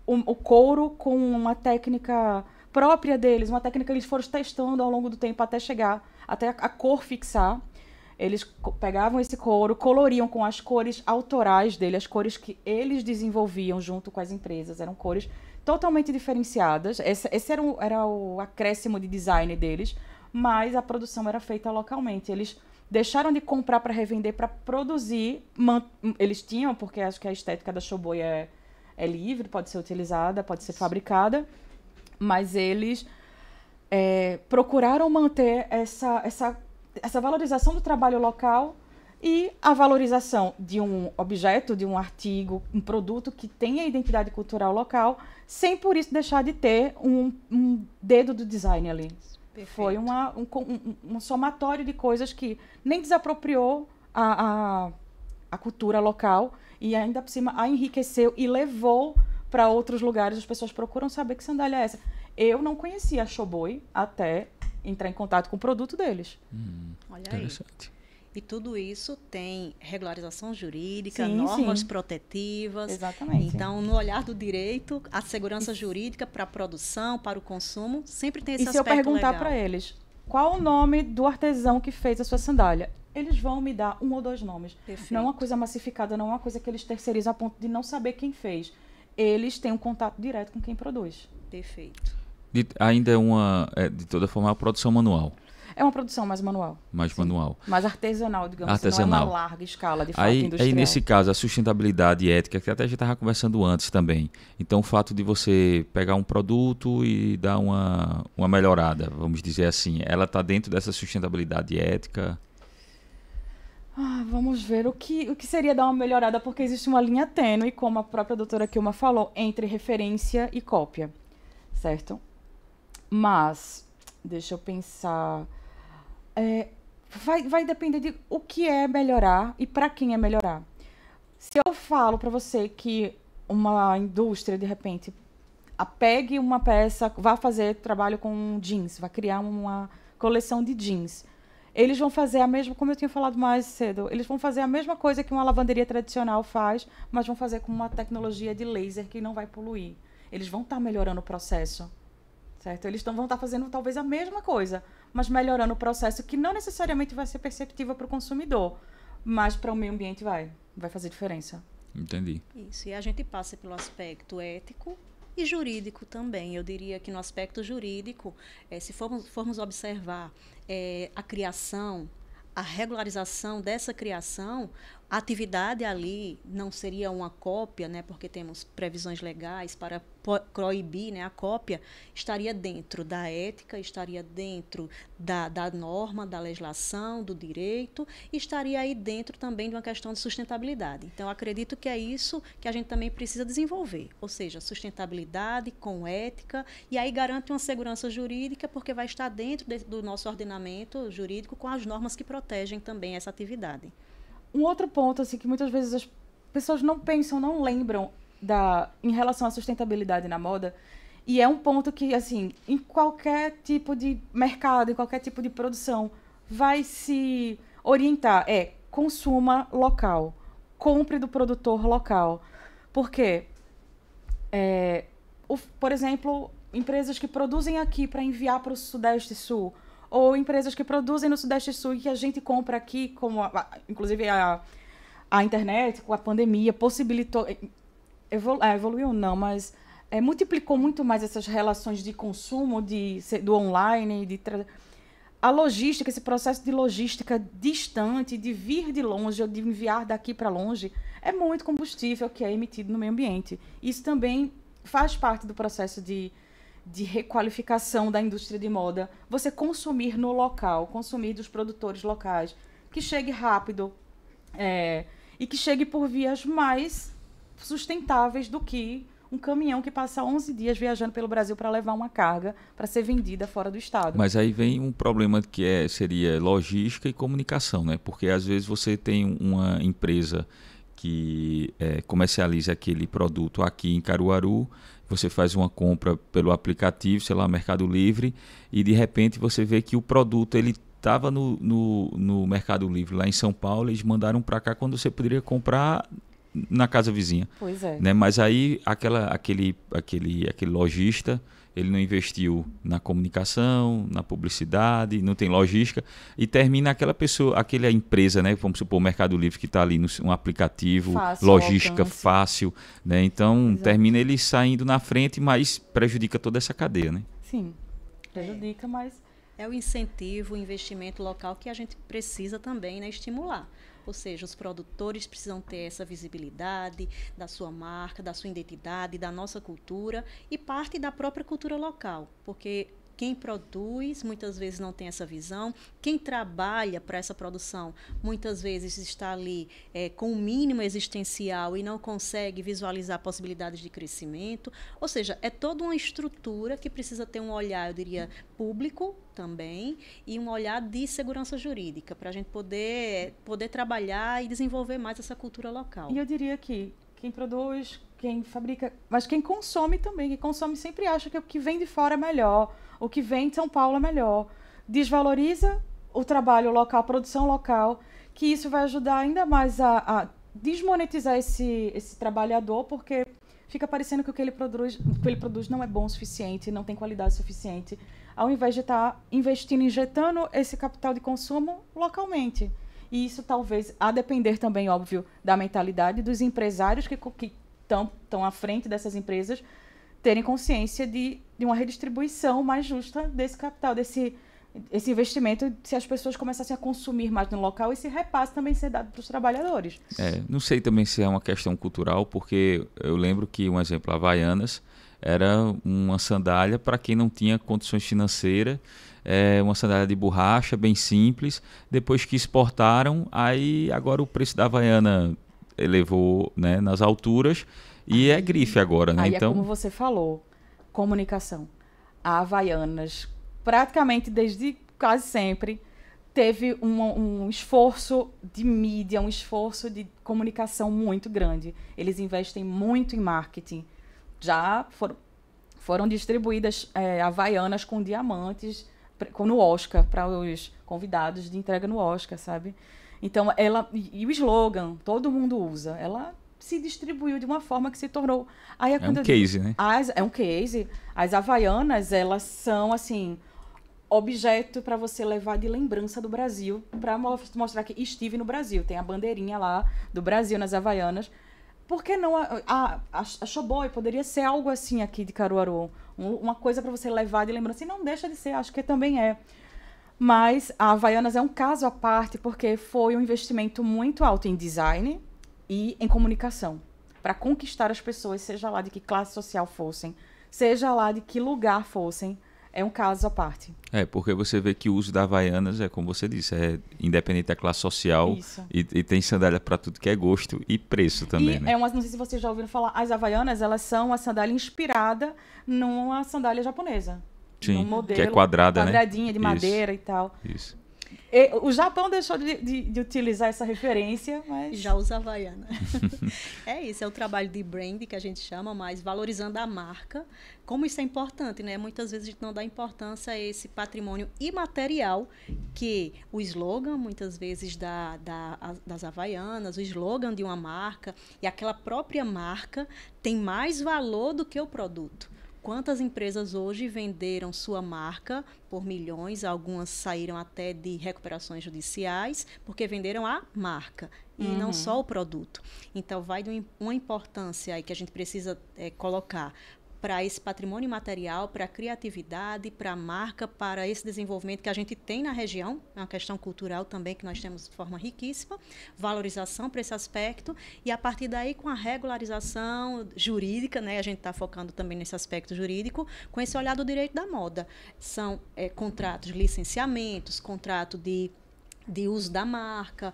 o couro com uma técnica própria deles, uma técnica que eles foram testando ao longo do tempo até chegar, até a cor fixar. Eles pegavam esse couro, coloriam com as cores autorais dele, as cores que eles desenvolviam junto com as empresas. Eram cores totalmente diferenciadas. Esse era o acréscimo de design deles, mas a produção era feita localmente. Eles deixaram de comprar para revender, para produzir. Eles tinham, porque acho que a estética da Showboy é livre, pode ser utilizada, pode ser fabricada, mas eles procuraram manter essa valorização do trabalho local e a valorização de um objeto, de um artigo, um produto que tenha identidade cultural local, sem por isso deixar de ter um dedo do design ali. Perfeito. Foi um somatório de coisas que nem desapropriou a cultura local e ainda por cima a enriqueceu e levou para outros lugares. As pessoas procuram saber que sandália é essa. Eu não conhecia a Showboy até entrar em contato com o produto deles. Olha Interessante. aí. E tudo isso tem regularização jurídica, Sim, normas sim. protetivas. Exatamente. Então, no olhar do direito, a segurança jurídica para a produção, para o consumo, sempre tem esse E se eu aspecto perguntar legal. para eles qual o nome do artesão que fez a sua sandália, eles vão me dar 1 ou 2 nomes. Perfeito. Não é uma coisa massificada, não é uma coisa que eles terceirizam a ponto de não saber quem fez. Eles têm um contato direto com quem produz. Perfeito. Ainda de toda forma, é uma produção manual. É uma produção mais manual. Mais manual. Mais artesanal, digamos Artesanal. assim. Não é uma larga escala, de fato, Aí, industrial. nesse caso, a sustentabilidade ética, que até a gente estava conversando antes também. Então, o fato de você pegar um produto e dar uma melhorada, vamos dizer assim, ela está dentro dessa sustentabilidade ética? Vamos ver o que seria dar uma melhorada, porque existe uma linha tênue, como a própria doutora Kilma falou, entre referência e cópia, certo? Mas, deixa eu pensar... vai depender de o que é melhorar e para quem é melhorar. Se eu falo para você que uma indústria, de repente, pegue uma peça, vá fazer trabalho com jeans, vai criar uma coleção de jeans, eles vão fazer a mesma, como eu tinha falado mais cedo, eles vão fazer a mesma coisa que uma lavanderia tradicional faz, mas vão fazer com uma tecnologia de laser que não vai poluir. Eles vão estar melhorando o processo, certo? Eles vão estar fazendo talvez a mesma coisa, mas melhorando o processo, que não necessariamente vai ser perceptível para o consumidor, mas para o meio ambiente vai fazer diferença. Entendi. Isso, e a gente passa pelo aspecto ético e jurídico também. Eu diria que no aspecto jurídico, se formos observar a criação, a regularização dessa criação, a atividade ali não seria uma cópia, né, porque temos previsões legais para proibir, né, a cópia, estaria dentro da ética, estaria dentro da norma, da legislação, do direito, e estaria aí dentro também de uma questão de sustentabilidade. Então, acredito que é isso que a gente também precisa desenvolver, ou seja, sustentabilidade com ética, e aí garante uma segurança jurídica, porque vai estar dentro do nosso ordenamento jurídico com as normas que protegem também essa atividade. Um outro ponto, assim, que muitas vezes as pessoas não pensam, não lembram em relação à sustentabilidade na moda, e é um ponto que, assim, em qualquer tipo de mercado, em qualquer tipo de produção, vai se orientar, consuma local, compre do produtor local. Por quê? Por exemplo, empresas que produzem aqui para enviar para o Sudeste e Sul, ou empresas que produzem no Sudeste e Sul e que a gente compra aqui, como inclusive a internet, com a pandemia, possibilitou... evoluiu não, mas multiplicou muito mais essas relações de consumo do online, a logística, esse processo de logística distante, de vir de longe ou de enviar daqui para longe, é muito combustível que é emitido no meio ambiente. Isso também faz parte do processo de requalificação da indústria de moda, você consumir no local, consumir dos produtores locais, que chegue rápido e que chegue por vias mais sustentáveis do que um caminhão que passa 11 dias viajando pelo Brasil para levar uma carga para ser vendida fora do estado. Mas aí vem um problema que seria logística e comunicação, né? Porque às vezes você tem uma empresa que comercializa aquele produto aqui em Caruaru, você faz uma compra pelo aplicativo, sei lá, Mercado Livre, e de repente você vê que o produto ele estava no Mercado Livre lá em São Paulo, eles mandaram para cá quando você poderia comprar na casa vizinha. Pois é. Né? Mas aí aquele lojista, ele não investiu na comunicação, na publicidade, não tem logística, e termina aquela empresa, né? Vamos supor o Mercado Livre que está ali um aplicativo, fácil, logística alcance. Fácil, né? Então Exato. termina ele saindo na frente, mas prejudica toda essa cadeia, né? Sim, prejudica, mas É o incentivo, o investimento local que a gente precisa também, né, estimular. Ou seja, os produtores precisam ter essa visibilidade da sua marca, da sua identidade, da nossa cultura e parte da própria cultura local, porque quem produz muitas vezes não tem essa visão, quem trabalha para essa produção muitas vezes está ali com o mínimo existencial e não consegue visualizar possibilidades de crescimento. Ou seja, é toda uma estrutura que precisa ter um olhar, eu diria, público também e um olhar de segurança jurídica para a gente poder trabalhar e desenvolver mais essa cultura local. E eu diria que quem produz, quem fabrica, mas quem consome também, quem consome sempre acha que o que vem de fora é melhor, o que vem de São Paulo é melhor. Desvaloriza o trabalho local, a produção local, que isso vai ajudar ainda mais a desmonetizar esse trabalhador, porque fica parecendo que o que ele produz não é bom o suficiente, não tem qualidade suficiente, ao invés de estar investindo, injetando esse capital de consumo localmente. E isso talvez, a depender também, óbvio, da mentalidade dos empresários que estão à frente dessas empresas, terem consciência de uma redistribuição mais justa desse capital, desse investimento, se as pessoas começassem a consumir mais no local, esse repasse também ser dado para os trabalhadores. Não sei também se é uma questão cultural, porque eu lembro que, um exemplo, a Havaianas era uma sandália para quem não tinha condições financeiras, uma sandália de borracha, bem simples. Depois que exportaram, aí agora o preço da Havaiana elevou, né, nas alturas, e é grife agora, né? Aí então, é como você falou, comunicação. A Havaianas, praticamente desde quase sempre, teve um esforço de mídia, um esforço de comunicação muito grande. Eles investem muito em marketing. Já foram distribuídas Havaianas com diamantes no Oscar, para os convidados de entrega no Oscar, sabe? Então, e o slogan, todo mundo usa. Ela se distribuiu de uma forma que se tornou... Aí um case, né? É um case. As Havaianas, elas são, assim, objeto para você levar de lembrança do Brasil, para mostrar que estive no Brasil. Tem a bandeirinha lá do Brasil nas Havaianas. Por que não a Showboy poderia ser algo assim aqui de Caruaru? Uma coisa para você levar de lembrança. E não deixa de ser, acho que também é. Mas a Havaianas é um caso à parte, porque foi um investimento muito alto em design e em comunicação, para conquistar as pessoas, seja lá de que classe social fossem, seja lá de que lugar fossem, é um caso à parte. Porque você vê que o uso da Havaianas como você disse, é independente da classe social e tem sandália para tudo que é gosto e preço também, né? Não sei se vocês já ouviram falar, as Havaianas, elas são uma sandália inspirada numa sandália japonesa. Sim, modelo, que é quadrada, quadradinha, né? de madeira e tal. Isso. O Japão deixou de utilizar essa referência, mas... Já usa Havaiana. É isso, é o trabalho de brand que a gente chama, mas valorizando a marca. Como isso é importante, né? Muitas vezes a gente não dá importância a esse patrimônio imaterial, que o slogan, muitas vezes, das Havaianas, o slogan de uma marca, e aquela própria marca tem mais valor do que o produto. Quantas empresas hoje venderam sua marca por milhões, algumas saíram até de recuperações judiciais, porque venderam a marca e não só o produto. Então, vai de uma importância aí que a gente precisa colocar para esse patrimônio material, para a criatividade, para a marca, para esse desenvolvimento que a gente tem na região, é uma questão cultural também que nós temos de forma riquíssima, valorização para esse aspecto, e a partir daí com a regularização jurídica, né, a gente está focando também nesse aspecto jurídico, com esse olhar do direito da moda. São contratos de licenciamentos, contrato de uso da marca,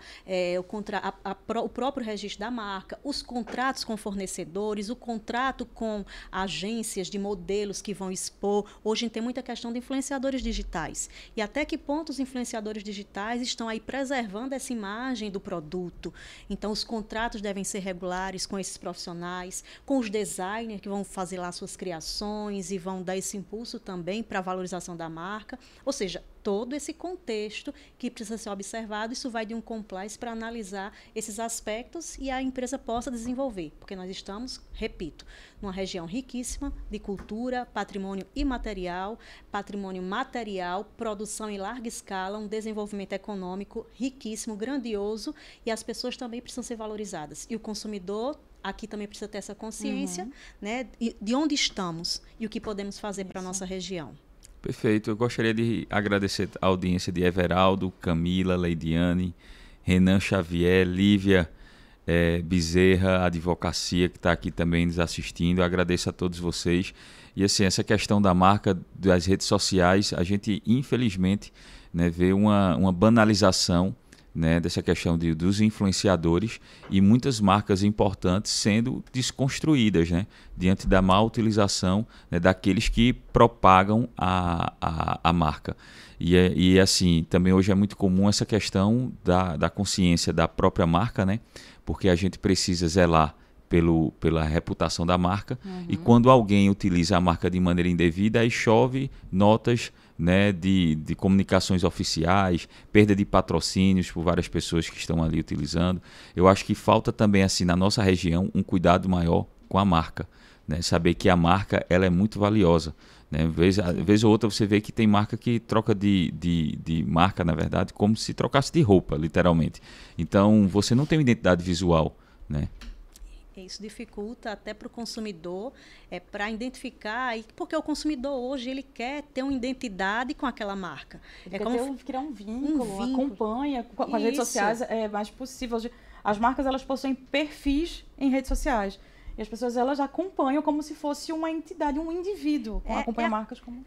o próprio registro da marca, os contratos com fornecedores, o contrato com agências de modelos que vão expor. Hoje a gente tem muita questão de influenciadores digitais. E até que ponto os influenciadores digitais estão aí preservando essa imagem do produto? Então, os contratos devem ser regulares com esses profissionais, com os designers que vão fazer lá suas criações e vão dar esse impulso também para a valorização da marca. Ou seja, todo esse contexto que precisa ser observado, isso vai de um compliance para analisar esses aspectos e a empresa possa desenvolver, porque nós estamos, repito, numa região riquíssima de cultura, patrimônio imaterial, patrimônio material, produção em larga escala, um desenvolvimento econômico riquíssimo, grandioso, e as pessoas também precisam ser valorizadas. E o consumidor aqui também precisa ter essa consciência, né, de onde estamos e o que podemos fazer para a nossa região. Perfeito. Eu gostaria de agradecer a audiência de Everaldo, Camila, Leidiane, Renan Xavier, Lívia Bezerra, Advocacia, que está aqui também nos assistindo. Eu agradeço a todos vocês. E assim, essa questão da marca das redes sociais, a gente infelizmente, né, vê uma banalização, né, dessa questão dos influenciadores e muitas marcas importantes sendo desconstruídas, né, diante da má utilização, né, daqueles que propagam a marca. E assim, também hoje é muito comum essa questão da consciência da própria marca, né, porque a gente precisa zelar pela reputação da marca, e quando alguém utiliza a marca de maneira indevida, aí chove notas, né, de comunicações oficiais, perda de patrocínios por várias pessoas que estão ali utilizando. Eu acho que falta também, assim, na nossa região, um cuidado maior com a marca, né? Saber que a marca ela é muito valiosa, né? Vez ou outra você vê que tem marca que troca de marca, na verdade, como se trocasse de roupa, literalmente. Então, você não tem uma identidade visual, né? Isso dificulta até para o consumidor, para identificar, porque o consumidor hoje ele quer ter uma identidade com aquela marca. Ele quer criar um vínculo, acompanha com as redes sociais, é mais possível. As marcas elas possuem perfis em redes sociais. E as pessoas elas acompanham como se fosse uma entidade, um indivíduo. Acompanha marcas como...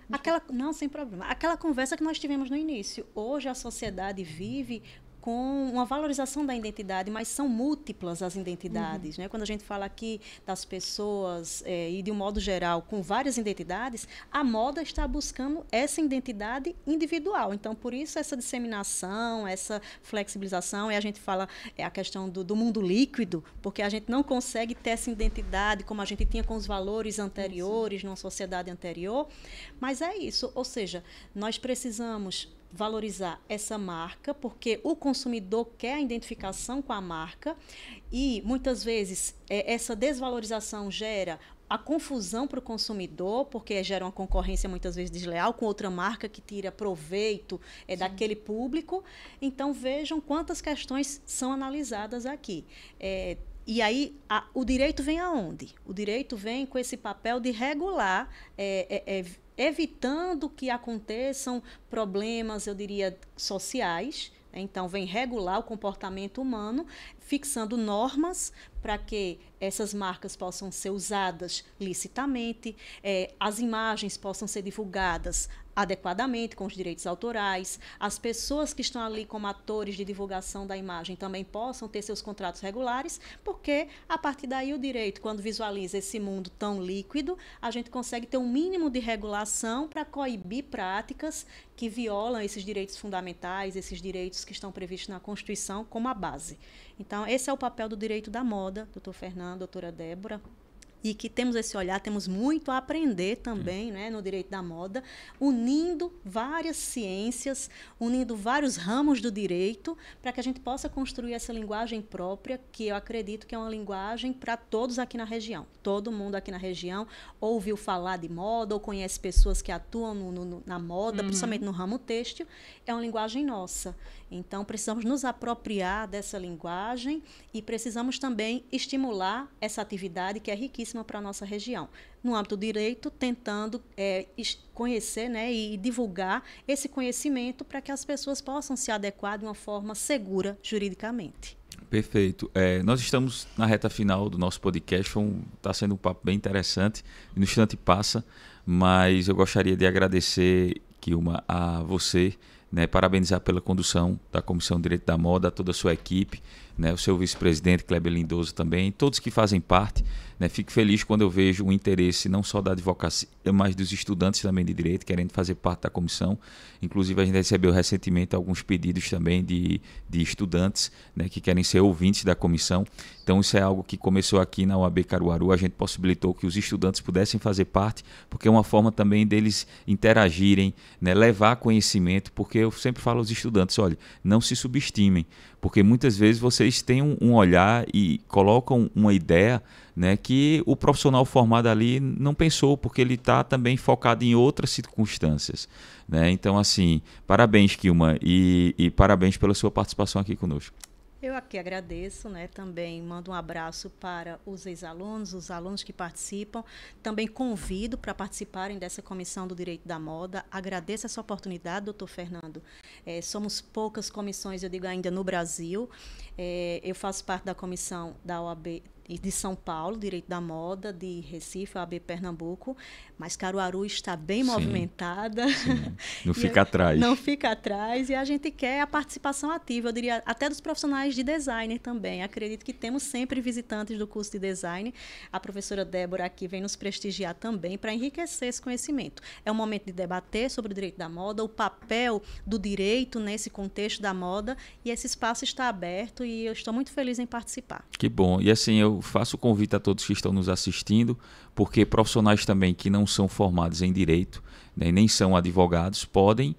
Não, sem problema. Aquela conversa que nós tivemos no início. Hoje a sociedade vive com uma valorização da identidade, mas são múltiplas as identidades, né? Quando a gente fala aqui das pessoas e de um modo geral com várias identidades, a moda está buscando essa identidade individual. Então, por isso essa disseminação, essa flexibilização, e a gente fala a questão do mundo líquido, porque a gente não consegue ter essa identidade como a gente tinha com os valores anteriores, numa sociedade anterior, mas é isso, ou seja, nós precisamos valorizar essa marca, porque o consumidor quer a identificação com a marca e, muitas vezes, essa desvalorização gera a confusão para o consumidor, porque gera uma concorrência, muitas vezes, desleal com outra marca que tira proveito daquele público. Então, vejam quantas questões são analisadas aqui. E aí, o direito vem aonde? O direito vem com esse papel de regular, evitando que aconteçam problemas, eu diria, sociais. Então, vem regular o comportamento humano, fixando normas para que essas marcas possam ser usadas licitamente, as imagens possam ser divulgadas adequadamente com os direitos autorais, as pessoas que estão ali como atores de divulgação da imagem também possam ter seus contratos regulares, porque a partir daí o direito, quando visualiza esse mundo tão líquido, a gente consegue ter um mínimo de regulação para coibir práticas que violam esses direitos fundamentais, esses direitos que estão previstos na Constituição como a base. Então, esse é o papel do direito da moda, doutor Fernando, doutora Débora, e que temos esse olhar, temos muito a aprender também, né, no direito da moda, unindo várias ciências, unindo vários ramos do direito, para que a gente possa construir essa linguagem própria, que eu acredito que é uma linguagem para todos aqui na região. Todo mundo aqui na região ouviu falar de moda, ou conhece pessoas que atuam na moda, principalmente no ramo têxtil, é uma linguagem nossa. Então, precisamos nos apropriar dessa linguagem e precisamos também estimular essa atividade que é riquíssima para a nossa região. No âmbito do direito, tentando conhecer, né, e divulgar esse conhecimento para que as pessoas possam se adequar de uma forma segura juridicamente. Perfeito. Nós estamos na reta final do nosso podcast, está sendo um papo bem interessante, no instante passa, mas eu gostaria de agradecer, Kilma, a você, né, parabenizar pela condução da Comissão de Direito da Moda, a toda a sua equipe, né, o seu vice-presidente, Kleber Lindoso também, todos que fazem parte, né, fico feliz quando eu vejo o interesse não só da advocacia, mas dos estudantes também de direito, querendo fazer parte da comissão. Inclusive, a gente recebeu recentemente alguns pedidos também de estudantes, né, que querem ser ouvintes da comissão. Então, isso é algo que começou aqui na UAB Caruaru, a gente possibilitou que os estudantes pudessem fazer parte, porque é uma forma também deles interagirem, né, levar conhecimento, porque eu sempre falo aos estudantes, olha, não se subestimem, porque muitas vezes vocês têm um olhar e colocam uma ideia, né, que o profissional formado ali não pensou, porque ele está também focado em outras circunstâncias, né? Então, assim, parabéns, Kilma, e parabéns pela sua participação aqui conosco. Eu aqui agradeço, né? Também mando um abraço para os ex-alunos, os alunos que participam. Também convido para participarem dessa Comissão do Direito da Moda. Agradeço essa oportunidade, doutor Fernando. Somos poucas comissões, eu digo ainda, no Brasil. Eu faço parte da comissão da OAB de São Paulo, Direito da Moda, de Recife, OAB Pernambuco, mas Caruaru está bem movimentada. Sim. Não fica atrás. Não fica atrás, e a gente quer a participação ativa, eu diria, até dos profissionais de design também. Acredito que temos sempre visitantes do curso de design. A professora Débora aqui vem nos prestigiar também para enriquecer esse conhecimento. É um momento de debater sobre o direito da moda, o papel do direito nesse contexto da moda, e esse espaço está aberto e eu estou muito feliz em participar. Que bom. E assim, eu faço o convite a todos que estão nos assistindo, porque profissionais também que não são formados em direito, né, nem são advogados, podem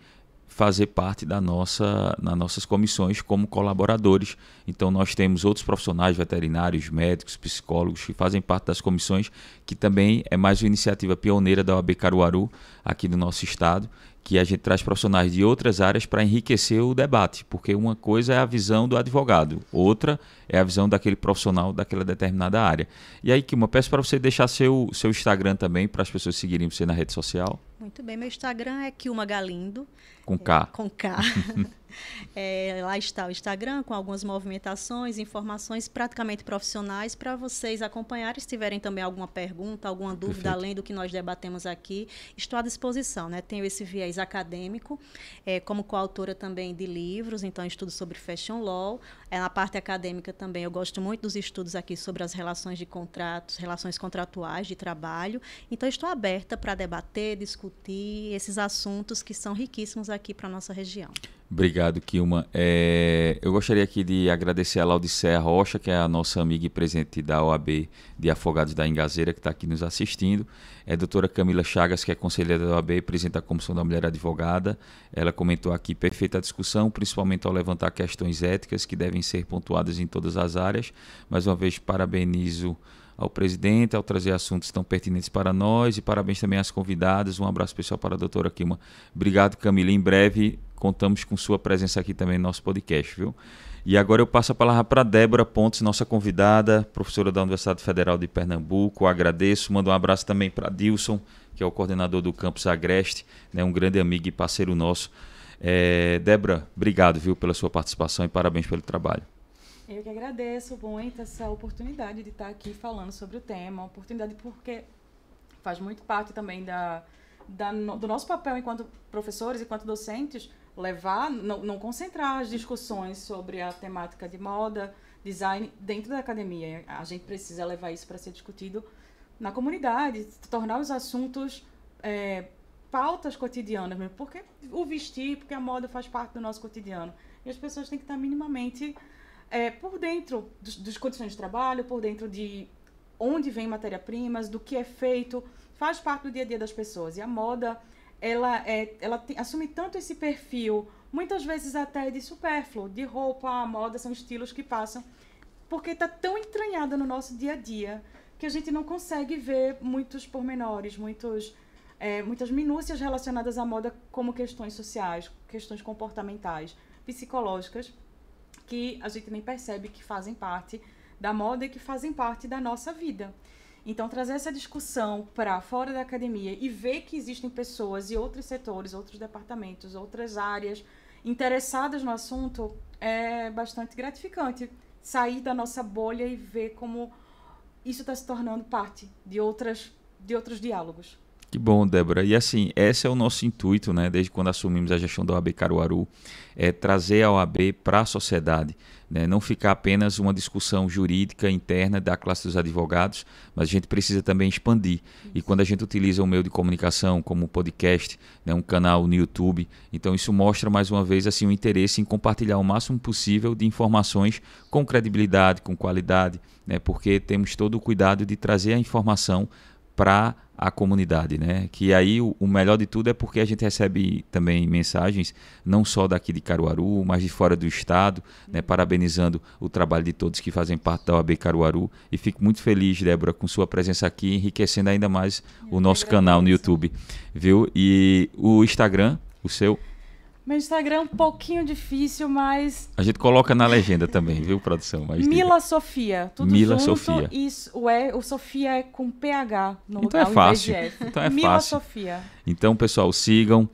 fazer parte das nossas comissões como colaboradores. Então nós temos outros profissionais, veterinários, médicos, psicólogos que fazem parte das comissões, que também é mais uma iniciativa pioneira da OAB Caruaru aqui no nosso estado, que a gente traz profissionais de outras áreas para enriquecer o debate, porque uma coisa é a visão do advogado, outra é a visão daquele profissional daquela determinada área. E aí, Kilma, peço para você deixar seu Instagram também, para as pessoas seguirem você na rede social. Muito bem, meu Instagram é Kilma Galindo. Com K. Com K. Lá está o Instagram, com algumas movimentações, informações praticamente profissionais para vocês acompanharem. Se tiverem também alguma pergunta, alguma dúvida, Perfeito. Além do que nós debatemos aqui, estou à disposição, né? Tenho esse viés acadêmico, como coautora também de livros, então estudo sobre Fashion Law. Na parte acadêmica também eu gosto muito dos estudos aqui sobre as relações de contratos, relações contratuais de trabalho. Então estou aberta para debater, discutir esses assuntos que são riquíssimos aqui para a nossa região. Obrigado, Kilma. Eu gostaria aqui de agradecer a Laudicea Rocha, que é a nossa amiga e presidente da OAB de Afogados da Ingazeira, que está aqui nos assistindo. A doutora Camila Chagas, que é conselheira da OAB e presidente da Comissão da Mulher Advogada. Ela comentou aqui perfeita discussão, principalmente ao levantar questões éticas que devem ser pontuadas em todas as áreas. Mais uma vez, parabenizo ao presidente, ao trazer assuntos tão pertinentes para nós, e parabéns também às convidadas. Um abraço especial para a doutora Kilma. Obrigado, Camila. Em breve contamos com sua presença aqui também no nosso podcast, viu? E agora eu passo a palavra para a Débora Pontes, nossa convidada, professora da Universidade Federal de Pernambuco. Agradeço, mando um abraço também para Dilson, que é o coordenador do Campus Agreste, né, um grande amigo e parceiro nosso. Débora, obrigado, viu, pela sua participação e parabéns pelo trabalho. Eu que agradeço muito essa oportunidade de estar aqui falando sobre o tema, oportunidade porque faz muito parte também do nosso papel enquanto professores, enquanto docentes, não concentrar as discussões sobre a temática de moda, design dentro da academia. A gente precisa levar isso para ser discutido na comunidade, tornar os assuntos pautas cotidianas mesmo, porque o vestir, porque a moda faz parte do nosso cotidiano. E as pessoas têm que estar minimamente por dentro das condições de trabalho, por dentro de onde vem matéria-primas, do que é feito, faz parte do dia a dia das pessoas. E a moda, ela assume tanto esse perfil, muitas vezes até de supérfluo, de roupa. A moda são estilos que passam, porque está tão entranhada no nosso dia a dia, que a gente não consegue ver muitos pormenores, muitas minúcias relacionadas à moda, como questões sociais, questões comportamentais, psicológicas, que a gente nem percebe que fazem parte da moda e que fazem parte da nossa vida. Então, trazer essa discussão para fora da academia e ver que existem pessoas e outros setores, outros departamentos, outras áreas interessadas no assunto é bastante gratificante. Sair da nossa bolha e ver como isso está se tornando parte de outros diálogos. Que bom, Débora. E assim, esse é o nosso intuito, né, desde quando assumimos a gestão da OAB Caruaru, trazer a OAB para a sociedade, né, não ficar apenas uma discussão jurídica interna da classe dos advogados, mas a gente precisa também expandir. E quando a gente utiliza o meio de comunicação como um podcast, né, um canal no YouTube, então isso mostra mais uma vez assim, o interesse em compartilhar o máximo possível de informações com credibilidade, com qualidade, né, porque temos todo o cuidado de trazer a informação para a comunidade, né? Que aí o melhor de tudo é porque a gente recebe também mensagens não só daqui de Caruaru, mas de fora do estado, né? Parabenizando o trabalho de todos que fazem parte da OAB Caruaru, e fico muito feliz, Débora, com sua presença aqui, enriquecendo ainda mais o nosso canal no YouTube, viu? E o Instagram, o seu? Meu Instagram é um pouquinho difícil, mas... A gente coloca na legenda também, viu, produção? Mas Mila Sofia, tudo Mila junto. Sofia. Isso, o Sofia é com PH no Então lugar, é fácil. ao invés de F. Então é Mila fácil. Sofia. Então, pessoal, sigam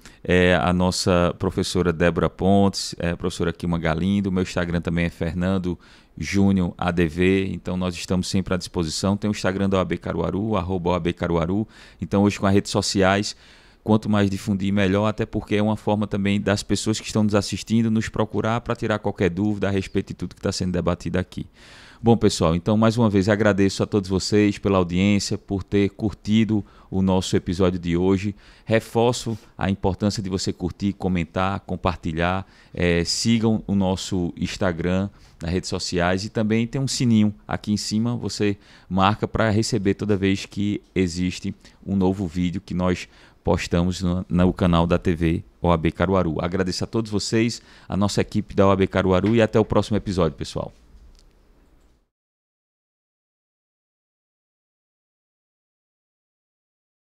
a nossa professora Débora Pontes, a professora Kilma Galindo. Meu Instagram também é Fernando Júnior ADV. Então, nós estamos sempre à disposição. Tem o Instagram da OAB Caruaru, @OAB Caruaru. Então, hoje com as redes sociais, quanto mais difundir, melhor, até porque é uma forma também das pessoas que estão nos assistindo nos procurar para tirar qualquer dúvida a respeito de tudo que está sendo debatido aqui. Bom, pessoal, então mais uma vez agradeço a todos vocês pela audiência, por ter curtido o nosso episódio de hoje. Reforço a importância de você curtir, comentar, compartilhar. Sigam o nosso Instagram nas redes sociais e também tem um sininho aqui em cima, você marca para receber toda vez que existe um novo vídeo que nós postamos no canal da TV OAB Caruaru. Agradeço a todos vocês, a nossa equipe da OAB Caruaru e até o próximo episódio, pessoal.